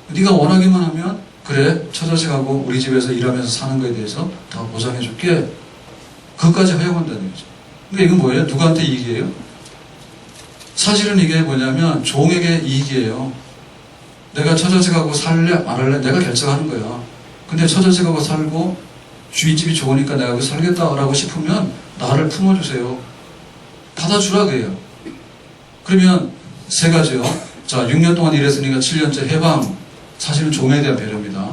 네가 원하기만 하면 그래 처자식하고 우리 집에서 일하면서 사는 거에 대해서 다 보장해줄게. 그것까지 허용한다는 얘기죠. 근데 이건 뭐예요? 누구한테 이익이에요? 사실은 이게 뭐냐면 종에게 이익이에요. 내가 처자식하고 살래 말할래 내가 결정하는 거야. 근데 처자식하고 살고 주인집이 좋으니까 내가 여기 살겠다라고 싶으면 나를 품어주세요. 받아주라 그래요. 그러면 세 가지요. 자, 6년 동안 일했으니까 7년째 해방. 사실은 종에 대한 배려입니다.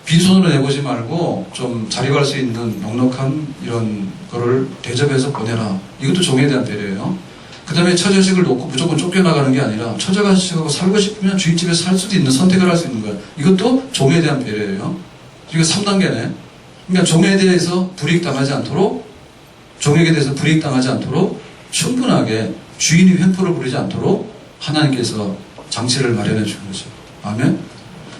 빈손으로 내보지 말고 좀 자립할 수 있는 넉넉한 이런 거를 대접해서 보내라. 이것도 종에 대한 배려예요. 그 다음에 처자식을 놓고 무조건 쫓겨나가는 게 아니라 처자식하고 살고 싶으면 주인집에서 살 수도 있는 선택을 할 수 있는 거예요. 이것도 종에 대한 배려예요. 이거 3단계네. 그러니까 종에 대해서 불이익당하지 않도록 종에게 대해서 불이익당하지 않도록 충분하게 주인이 횡포를 부리지 않도록 하나님께서 장치를 마련해 주는 거죠. 아멘.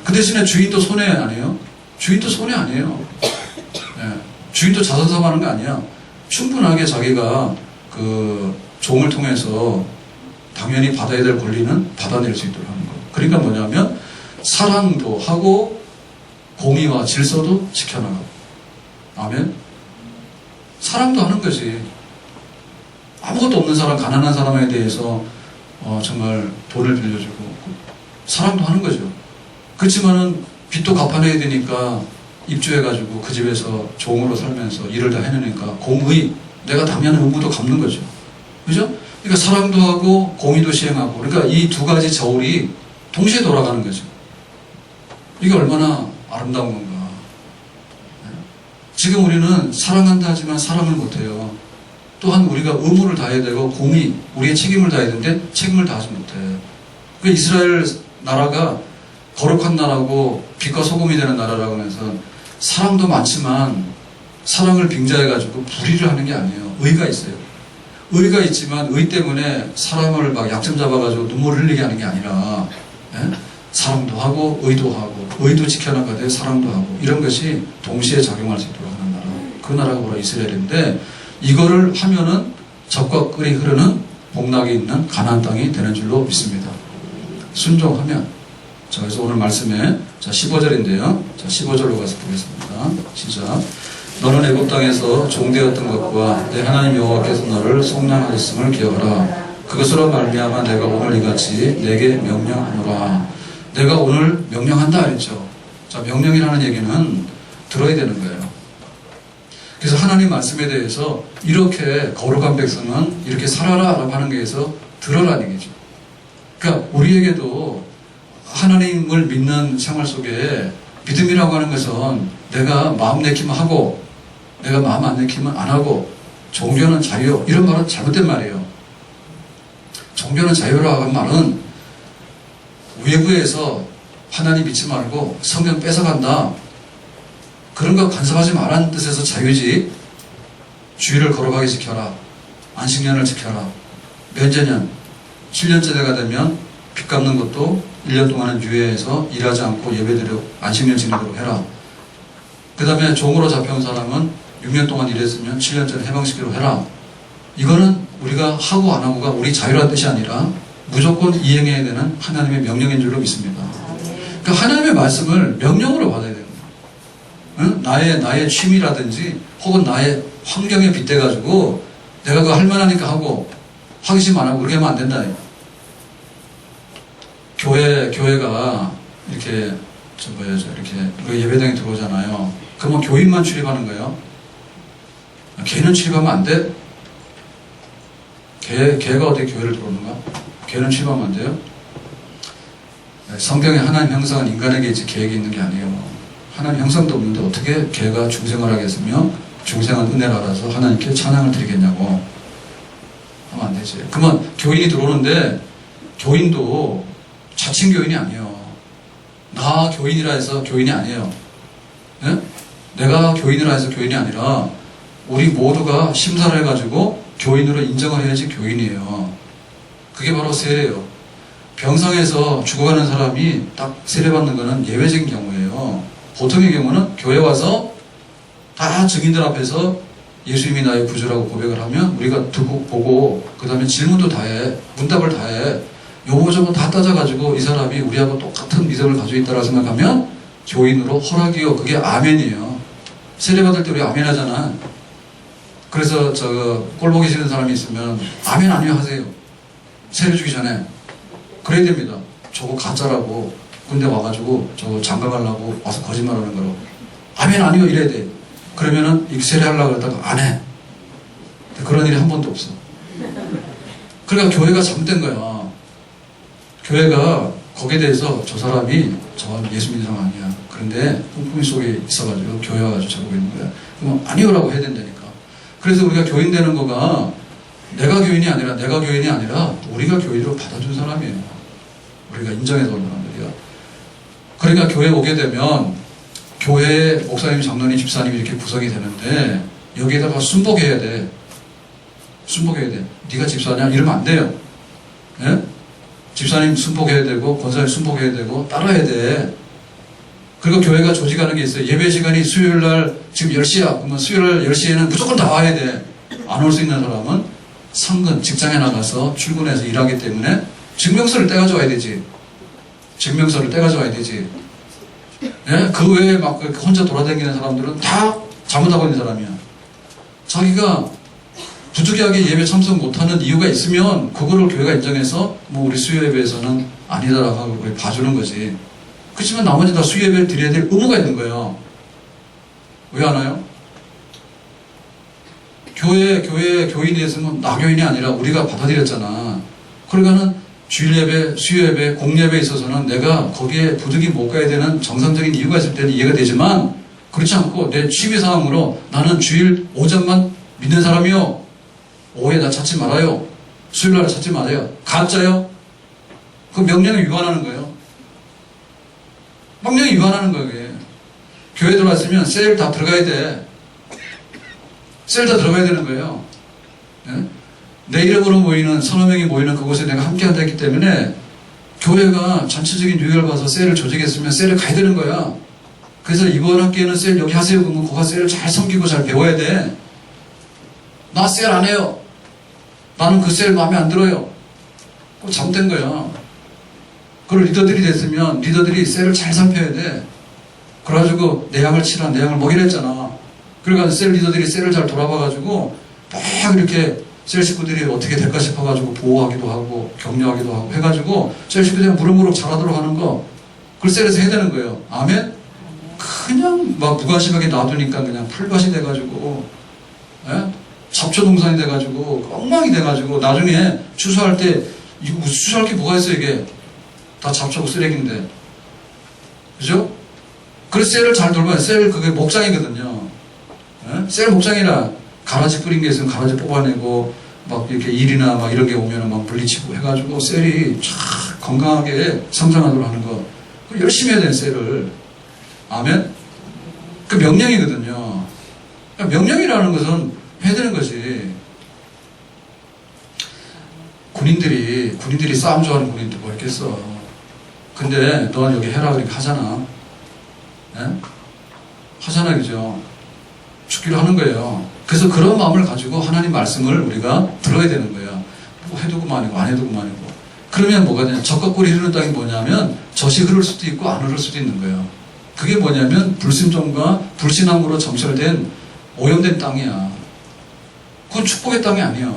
그 대신에 주인도 손해 아니에요? 주인도 손해 아니에요. 네. 주인도 자선사하는 거 아니야. 충분하게 자기가 그 종을 통해서 당연히 받아야 될 권리는 받아낼 수 있도록 하는 거예요. 그러니까 뭐냐면 사랑도 하고 공의와 질서도 지켜나가고. 아멘. 사랑도 하는 거지. 아무것도 없는 사람, 가난한 사람에 대해서 정말 돈을 빌려주고 사랑도 하는 거죠. 그렇지만은 빚도 갚아내야 되니까 입주해가지고 그 집에서 종으로 살면서 일을 다 해내니까 공의, 내가 당연한 의무도 갚는 거죠. 그죠? 그러니까 사랑도 하고 공의도 시행하고 그러니까 이 두 가지 저울이 동시에 돌아가는 거죠. 이게 얼마나 아름다운 건가. 지금 우리는 사랑한다 하지만 사랑을 못해요. 또한 우리가 의무를 다해야 되고 공의, 우리의 책임을 다해야 되는데 책임을 다하지 못해. 그 이스라엘 나라가 거룩한 나라고 빛과 소금이 되는 나라라고 하면서 사랑도 많지만 사랑을 빙자해가지고 불의를 하는 게 아니에요. 의가 있어요. 의가 있지만 의 때문에 사람을 막 약점 잡아가지고 눈물을 흘리게 하는 게 아니라 사랑도 하고 의도 지켜나가되 사랑도 하고 이런 것이 동시에 작용할 수 있도록 하는 나라. 그 나라가 바로 이스라엘인데 이거를 하면은 적과 꿀이 흐르는 복락이 있는 가나안 땅이 되는 줄로 믿습니다. 순종하면. 자, 그래서 오늘 말씀에 15절인데요. 자, 15절로 가서 보겠습니다. 시작. 너는 애굽 땅에서 종되었던 것과 내 하나님 여호와께서 너를 속량하셨음을 기억하라. 그것으로 말미암아 내가 오늘 이같이 내게 명령하노라. 내가 오늘 명령한다 그랬죠. 자, 명령이라는 얘기는 들어야 되는 거예요. 그래서 하나님 말씀에 대해서 이렇게 거룩한 백성은 이렇게 살아라 라고 하는 것에서 들어라는 얘기죠. 그러니까 우리에게도 하나님을 믿는 생활 속에 믿음이라고 하는 것은 내가 마음 내키면 하고 내가 마음 안 내키면 안 하고 종교는 자유 이런 말은 잘못된 말이에요. 종교는 자유라고 하는 말은 외부에서 하나님 믿지 말고 성경 뺏어간다. 그런 거 간섭하지 말라는 뜻에서 자유지. 주의를 거룩하게 지켜라. 안식년을 지켜라. 면제년 7년째 되가 되면 빚 갚는 것도 1년 동안은 유예해서 일하지 않고 예배드려 안식년 지내도록 해라. 그 다음에 종으로 잡혀온 사람은 6년 동안 일했으면 7년 전에 해방시키도록 해라. 이거는 우리가 하고 안 하고가 우리 자유란 뜻이 아니라 무조건 이행해야 되는 하나님의 명령인 줄로 믿습니다. 그러니까 하나님의 말씀을 명령으로 받아야 됩니다. 응? 나의 취미라든지 혹은 나의 환경에 빗대가지고 내가 그거 할만하니까 하고 하기 싫으면 안 하고 그렇게 하면 안 된다. 교회가 이렇게 이렇게 예배당에 들어오잖아요. 그러면 교인만 출입하는 거예요. 걔는 출입하면 안 돼? 걔가 어디 교회를 들어오는가? 걔는 출입하면 안 돼요? 성경에 하나님 형상은 인간에게 이제 계획이 있는 게 아니에요. 하나님 형상도 없는데 어떻게 걔가 중생을 하겠으며 중생한 은혜를 알아서 하나님께 찬양을 드리겠냐고 하면 안 되지. 그러면 교인이 들어오는데 교인도 자칭 교인이 아니에요. 나 교인이라 해서 교인이 아니에요. 네? 내가 교인이라 해서 교인이 아니라 우리 모두가 심사를 해가지고 교인으로 인정을 해야지 교인이에요. 그게 바로 세례예요. 병상에서 죽어가는 사람이 딱 세례받는 거는 예외적인 경우예요. 보통의 경우는 교회 와서 다 증인들 앞에서 예수님이 나의 구주라고 고백을 하면 우리가 듣고 보고 그 다음에 질문도 다 해. 문답을 다 해. 요거저거 다 따져가지고 이 사람이 우리하고 똑같은 믿음을 가지고 있다고 생각하면 교인으로 허락이요. 그게 아멘이에요. 세례받을 때 우리 아멘 하잖아. 그래서 꼴 보기 싫은 사람이 있으면 아멘 아니요 하세요. 세례 주기 전에. 그래야 됩니다. 저거 가짜라고 군대 와가지고 저거 장가가려고 와서 거짓말하는 거라고. 아멘 아니요 이래야 돼. 그러면은 이 세례하려고 했다가 안 해. 그런 일이 한 번도 없어. 그러니까 교회가 잘못된 거야. 교회가 거기에 대해서 저 사람이 저 예수 믿는 사람 아니야. 그런데 뿜뿜이 속에 있어가지고 교회 와가지고 저러고 있는 거야. 그럼 아니요라고 해야 된다니까. 그래서 우리가 교인 되는 거가 내가 교인이 아니라 우리가 교인으로 받아준 사람이에요. 우리가 인정해서 온 사람들이야. 그러니까 교회에 오게 되면 교회에 목사님, 장로님, 집사님이 이렇게 구성이 되는데 여기에다가 순복해야 돼. 순복해야 돼. 네가 집사냐? 이러면 안 돼요. 예? 집사님 순복해야 되고 권사님 순복해야 되고 따라야 돼. 그리고 교회가 조직하는 게 있어요. 예배 시간이 수요일날 지금 10시야. 그러면 수요일 10시에는 무조건 다 와야 돼. 안 올 수 있는 사람은 상근, 직장에 나가서 출근해서 일하기 때문에 증명서를 떼가지고 와야 되지. 증명서를 떼가지고 와야 되지. 예? 그 외에 막 혼자 돌아다니는 사람들은 다 잘못하고 있는 사람이야. 자기가 부득이하게 예배 참석 못하는 이유가 있으면 그거를 교회가 인정해서 뭐 우리 수요 예배에서는 아니다라고 하고 봐주는 거지. 그렇지만 나머지 다 수요 예배를 드려야 될 의무가 있는 거예요. 왜 안 와요? 교인에 대해서는 나 교인이 아니라 우리가 받아들였잖아. 그러니까는 주일 예배, 수요 예배, 공예배에 있어서는 내가 거기에 부득이 못 가야 되는 정상적인 이유가 있을 때는 이해가 되지만 그렇지 않고 내 취미 사항으로 나는 주일 오전만 믿는 사람이요. 오후에 나 찾지 말아요. 수요일 날 찾지 말아요. 가짜요? 그 명령을 위반하는 거예요. 명령이 위반하는 거예요. 그게. 교회 들어왔으면 셀 다 들어가야 돼. 셀 다 들어가야 되는 거예요. 네? 내 이름으로 모이는 서너 명이 모이는 그곳에 내가 함께 한다 했기 때문에 교회가 전체적인 유익을 봐서 셀을 조직했으면 셀을 가야 되는 거야. 그래서 이번 학기에는 셀 여기 하세요. 그러면 거가 셀을 잘 섬기고 잘 배워야 돼. 나 셀 안 해요. 나는 그 셀 마음에 안 들어요. 그거 잘못된 거야. 그걸 리더들이 됐으면 리더들이 셀을 잘 살펴야 돼. 그래가지고 내 양을 치라, 내 양을 먹이라 했잖아. 그러니까 셀 리더들이 셀을 잘 돌아봐가지고 막 이렇게 셀 식구들이 어떻게 될까 싶어가지고 보호하기도 하고 격려하기도 하고 해가지고 셀 식구들이 무럭무럭 잘하도록 하는 거 그걸 셀에서 해야 되는 거예요. 아멘? 그냥 막 무관심하게 놔두니까 그냥 풀밭이 돼가지고 예? 잡초동산이 돼가지고 엉망이 돼가지고 나중에 추수할 때 이거 추수할 게 뭐가 있어 이게 다 잡초고 쓰레기인데 그죠? 그래서 셀을 잘 돌봐야 셀 그게 목장이거든요. 예? 셀 목장이라 가라지 뿌린 게 있으면 가라지 뽑아내고 막 이렇게 일이나 막 이런 게 오면은 막 물리치고 해가지고 셀이 쫙 건강하게 성장하도록 하는 거 그거 열심히 해야 되는 셀을 아멘? 그 명령이거든요. 명령이라는 것은 해야 되는 거지. 군인들이 싸움 좋아하는 군인들 뭐 있겠어. 근데 너는 여기 해라 그렇게 하잖아. 예? 하잖아, 그죠? 죽기로 하는 거예요. 그래서 그런 마음을 가지고 하나님 말씀을 우리가 들어야 되는 거예요. 뭐 해도 그만이고 안 해도 그만이고. 그러면 뭐가 되냐? 젖과 꿀이 흐르는 땅이 뭐냐면 젖이 흐를 수도 있고 안 흐를 수도 있는 거예요. 그게 뭐냐면 불순종과 불신앙으로 점철된 오염된 땅이야. 그건 축복의 땅이 아니야.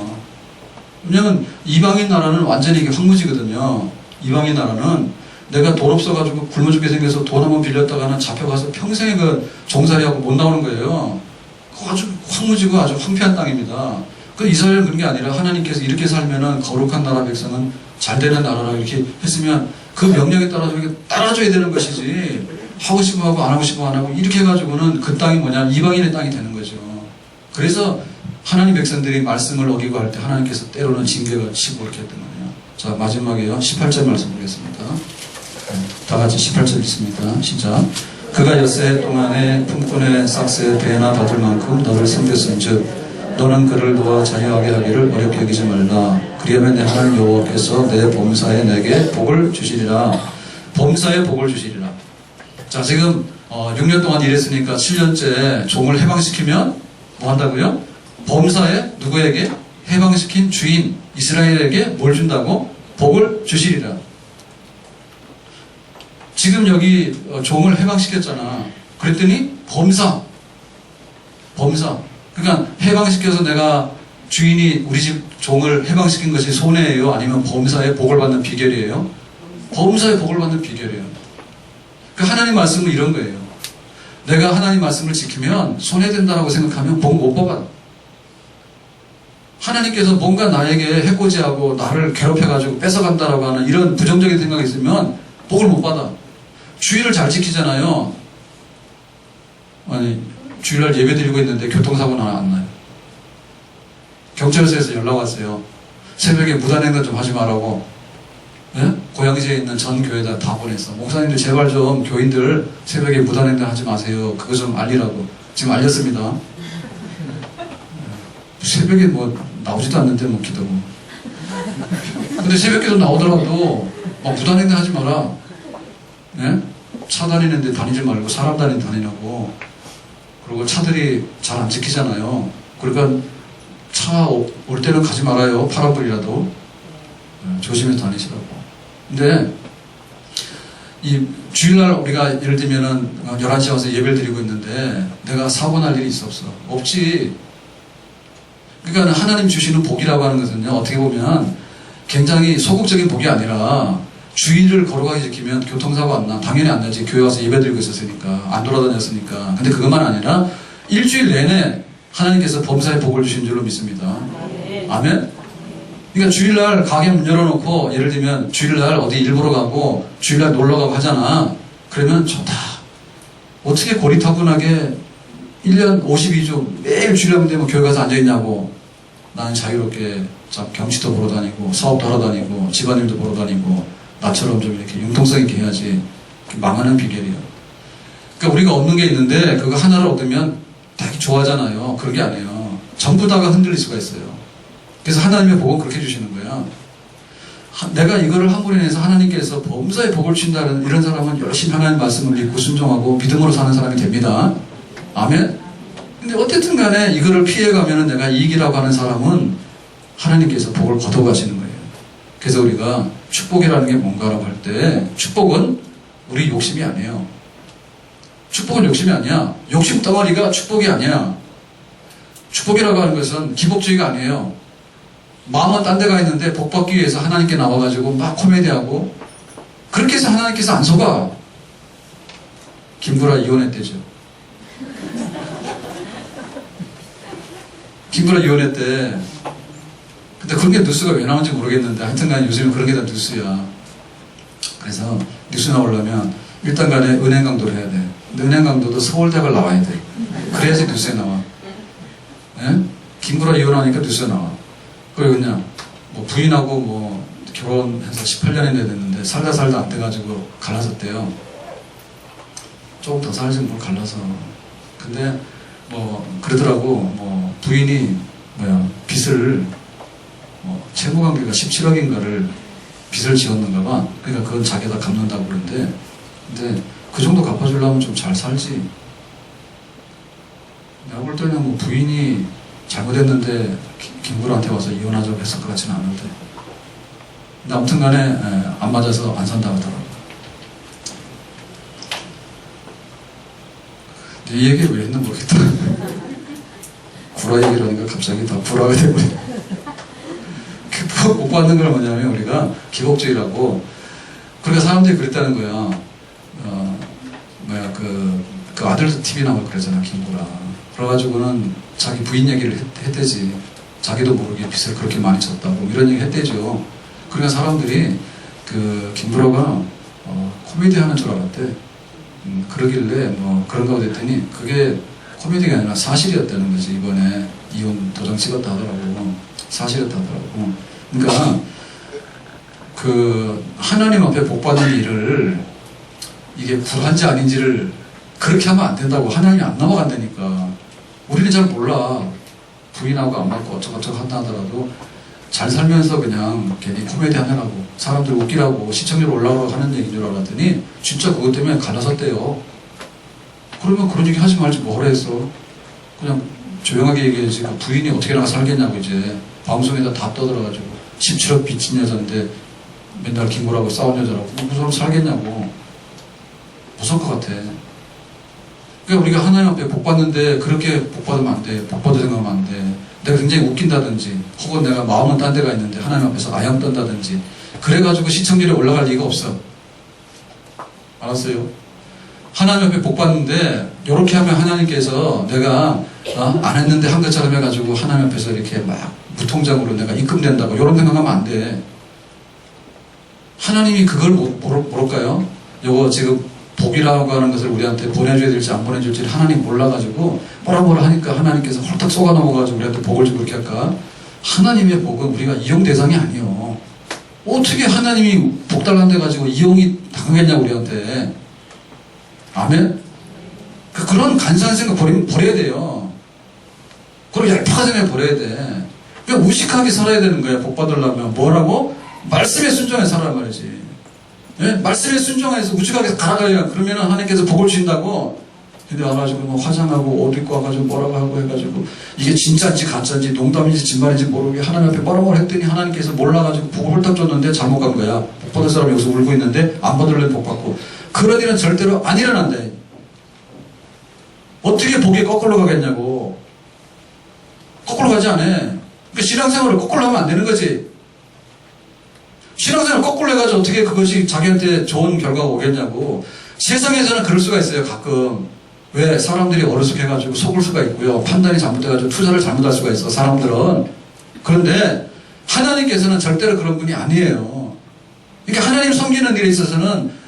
왜냐면 이방인 나라는 완전히 이게 황무지거든요. 이방인 나라는 내가 돈 없어가지고 굶어 죽게 생겨서 돈 한번 빌렸다가는 잡혀가서 평생에 그 종살이하고 못 나오는 거예요. 그거 아주 황무지고 아주 황폐한 땅입니다. 그 이스라엘은 그런 게 아니라 하나님께서 이렇게 살면은 거룩한 나라 백성은 잘 되는 나라라고 이렇게 했으면 그 명령에 따라서 이렇게 따라줘야 되는 것이지, 하고 싶어 하고 안 하고 싶어 안 하고 이렇게 해가지고는 그 땅이 뭐냐, 이방인의 땅이 되는 거죠. 그래서 하나님 백성들이 말씀을 어기고 할 때 하나님께서 때로는 징계가 치고 이렇게 했던 거예요. 자, 마지막에요. 18절 말씀 보겠습니다. 다 같이 18절 읽습니다. 시작. 그가 엿새 동안에 품꾼의 삭새 배나 받을 만큼 너를 섬겼은즉 너는 그를 놓아 자유하게 하기를 어렵게 여기지 말라. 그리하면 내 하나님 여호와께서 내 범사에 내게 복을 주시리라. 범사에 복을 주시리라. 자, 지금 6년 동안 일했으니까 7년째 종을 해방시키면 뭐 한다고요? 범사에 누구에게? 해방시킨 주인 이스라엘에게 뭘 준다고? 복을 주시리라. 지금 여기 종을 해방시켰잖아. 그랬더니 범사. 그러니까 해방시켜서 내가 주인이 우리 집 종을 해방시킨 것이 손해예요? 아니면 범사의 복을 받는 비결이에요? 범사의 복을 받는 비결이에요. 그러니까 하나님 말씀은 이런 거예요. 내가 하나님 말씀을 지키면 손해된다라고 생각하면 복 못 받아. 하나님께서 뭔가 나에게 해코지하고 나를 괴롭혀가지고 뺏어간다라고 하는 이런 부정적인 생각이 있으면 복을 못 받아. 주일을 잘 지키잖아요. 아니, 주일날 예배 드리고 있는데 교통사고는 안 나요. 경찰서에서 연락 왔어요. 새벽에 무단횡단 좀 하지 말라고. 예? 고양시에 있는 전 교회에다 다 보냈어. 목사님들 제발 좀 교인들 새벽에 무단횡단 하지 마세요. 그거 좀 알리라고. 지금 알렸습니다. 새벽에 뭐 나오지도 않는데 뭐 기도고. 근데 새벽에도 나오더라도 막 무단횡단 하지 마라. 예? 차 다니는데 다니지 말고 사람 다니라고. 그리고 차들이 잘 안 지키잖아요. 그러니까 차 올 때는 가지 말아요. 파란불이라도. 조심해서 다니시라고. 근데 이 주일날 우리가 예를 들면은 11시에 와서 예배를 드리고 있는데 내가 사고 날 일이 있어 없어? 없지. 그러니까 하나님 주시는 복이라고 하는 것은요, 어떻게 보면 굉장히 소극적인 복이 아니라 주일을 거룩하게 지키면 교통사고 안 나. 당연히 안 나지. 교회 와서 예배 드리고 있었으니까. 안 돌아다녔으니까. 근데 그것만 아니라 일주일 내내 하나님께서 범사의 복을 주신 줄로 믿습니다. 아멘? 그러니까 주일날 가게 문 열어놓고 예를 들면 주일날 어디 일보러 가고 주일날 놀러가고 하잖아. 그러면 좋다. 어떻게 고리타분하게 1년 52주 매일 주일날 되면 교회 가서 앉아있냐고. 나는 자유롭게 경치도 보러 다니고 사업도 하러 다니고 집안일도 보러 다니고 나처럼 좀 이렇게 융통성 있게 해야지. 망하는 비결이에요. 그러니까 우리가 얻는 게 있는데 그거 하나를 얻으면 되게 좋아하잖아요. 그런 게 아니에요. 전부 다가 흔들릴 수가 있어요. 그래서 하나님의 복은 그렇게 주시는 거야. 내가 이거를 함으로 인해서 하나님께서 범사의 복을 주신다는 이런 사람은 열심히 하나님 말씀을 믿고 순종하고 믿음으로 사는 사람이 됩니다. 아멘? 근데 어쨌든 간에 이거를 피해가면 내가 이익이라고 하는 사람은 하나님께서 복을 거둬가시는 거예요. 그래서 우리가 축복이라는 게 뭔가라고 할 때 축복은 우리 욕심이 아니에요. 축복은 욕심이 아니야. 욕심 덩어리가 축복이 아니야. 축복이라고 하는 것은 기복주의가 아니에요. 마음은 딴 데 가 있는데 복 받기 위해서 하나님께 나와가지고 막 코미디하고 그렇게 해서 하나님께서 안 속아. 김구라 이혼했대죠. 김구라 이혼했대. 근데 그런 게 뉴스가 왜 나온지 모르겠는데 하여튼간 요즘은 그런 게 다 뉴스야. 그래서 뉴스 나오려면 일단 간에 은행 강도를 해야 돼. 은행 강도도 서울대학을 나와야 돼. 그래야지 뉴스에 나와. 예? 김구라 이혼하니까 뉴스에 나와. 그리고 그냥 뭐 부인하고 뭐 결혼해서 18년이나 됐는데 살다 안 돼가지고 갈라졌대요. 조금 더 살지 뭘 갈라서. 근데 뭐 그러더라고. 뭐 부인이 빚을 뭐 채무관계가 17억인가를 빚을 지었는가 봐. 그러니까 그건 자기가 갚는다고 그러는데, 근데 그 정도 갚아주려면 좀 잘 살지. 내가 볼 때는 뭐 부인이 잘못했는데 김구라한테 와서 이혼하자고 했을 것 같지는 않은데. 근데 아무튼 간에 안 맞아서 안 산다고 하더라고요. 이 얘기를 왜 했는지 모르겠다. 구라 얘기를 하니까 갑자기 다 구라가 되버려. 못 받는 건 뭐냐면 우리가 기복주의라고. 그러니까 사람들이 그랬다는 거야. 그 아들도 TV 나오고 그러잖아, 김구라. 그래가지고는 자기 부인 얘기를 했대지. 자기도 모르게 빚을 그렇게 많이 졌다고 이런 얘기 했대죠. 그러니까 사람들이 그 김구라가 코미디 하는 줄 알았대. 그러길래 뭐 그런가 됐더니 그게 코미디가 아니라 사실이었다는 거지. 이번에 이혼 도장 찍었다 하더라고. 사실이었다 하더라고. 그러니까 그 하나님 앞에 복받는 일을 이게 불한지 아닌지를 그렇게 하면 안 된다고. 하나님이 안 넘어간다니까. 우리는 잘 몰라. 부인하고 안 맞고 어쩌고저쩌고 한다 하더라도 잘 살면서 그냥 괜히 코미디 하느라고 사람들 웃기라고 시청률 올라가고 하는 얘기인 줄 알았더니 진짜 그것 때문에 갈라섰대요. 그러면 그런 얘기 하지 말지 뭐라 했어. 그냥 조용하게 얘기해야지. 그 부인이 어떻게 나가 살겠냐고. 이제 방송에다 다 떠들어가지고 17억 빚진 여자인데 맨날 김구라고 싸운 여자라고 그 사람 살겠냐고. 무서울 것 같아. 그러니까 우리가 하나님 앞에 복 받는데 그렇게 복 받으면 안 돼. 복 받을 생각하면 안 돼. 내가 굉장히 웃긴다든지 혹은 내가 마음은 딴 데가 있는데 하나님 앞에서 아양 떤다든지 그래가지고 시청률이 올라갈 리가 없어. 알았어요? 하나님 앞에 복 받는데 이렇게 하면 하나님께서 내가 안 했는데 한 것처럼 해가지고 하나님 앞에서 이렇게 막 무통장으로 내가 입금된다고 이런 생각하면 안 돼. 하나님이 그걸 모를까요? 요거 지금 복이라고 하는 것을 우리한테 보내줘야 될지 안 보내줄지 하나님 몰라가지고 뭐라 하니까 하나님께서 홀딱 속아 넘어가지고 우리한테 복을 좀 그렇게 할까? 하나님의 복은 우리가 이용 대상이 아니요. 어떻게 하나님이 복 달란데 가지고 이용이 당하겠냐고 우리한테. 아멘? 그런 간사한 생각 버려야 돼요. 그리고 얄팍한 생각 버려야 돼. 그냥 무식하게 살아야 되는 거야. 복 받으려면 뭐라고? 말씀에 순종해 살아란 말이지. 예? 말씀에 순종해서 무식하게 갈아가려 그러면 하나님께서 복을 주신다고. 근데 와가지고 뭐 화장하고 옷 입고 와가지고 뭐라고 하고 해가지고 이게 진짜인지 가짜인지 농담인지 진말인지 모르게 하나님 앞에 뭐라고 했더니 하나님께서 몰라가지고 복을 홀딱 줬는데 잘못 간 거야. 복 받을 사람이 여기서 울고 있는데 안 받으려면 복 받고. 그런 일은 절대로 안 일어난대. 어떻게 복이 거꾸로 가겠냐고. 거꾸로 가지 않아. 그러니까 신앙생활을 거꾸로 하면 안 되는 거지. 신앙생활을 거꾸로 해가지고 어떻게 그것이 자기한테 좋은 결과가 오겠냐고. 세상에서는 그럴 수가 있어요, 가끔. 왜? 사람들이 어리숙해가지고 속을 수가 있고요. 판단이 잘못돼가지고 투자를 잘못할 수가 있어, 사람들은. 그런데 하나님께서는 절대로 그런 분이 아니에요. 그러니까 하나님 섬기는 일에 있어서는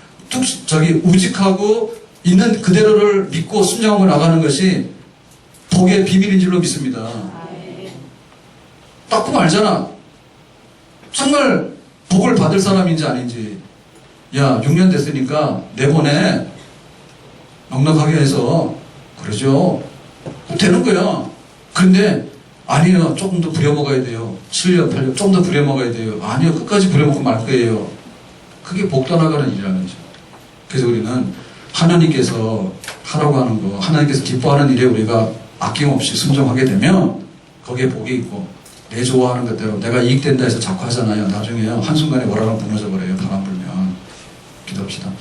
우직하고 있는 그대로를 믿고 순종하고 나가는 것이 복의 비밀인 줄로 믿습니다. 딱 보면 알잖아. 정말 복을 받을 사람인지 아닌지. 야, 6년 됐으니까 내보내. 넉넉하게 해서. 그러죠. 되는 거야. 근데 아니요, 조금 더 부려먹어야 돼요. 7년, 8년 좀 더 부려먹어야 돼요. 아니요, 끝까지 부려먹고 말 거예요. 그게 복 떠나가는 일이라는 거죠. 그래서 우리는 하나님께서 하라고 하는 거, 하나님께서 기뻐하는 일에 우리가 아낌없이 순종하게 되면 거기에 복이 있고, 내 좋아하는 것대로 내가 이익된다 해서 자꾸 하잖아요. 나중에요, 한순간에 월화랑 무너져 버려요. 바람 불면. 기도합시다.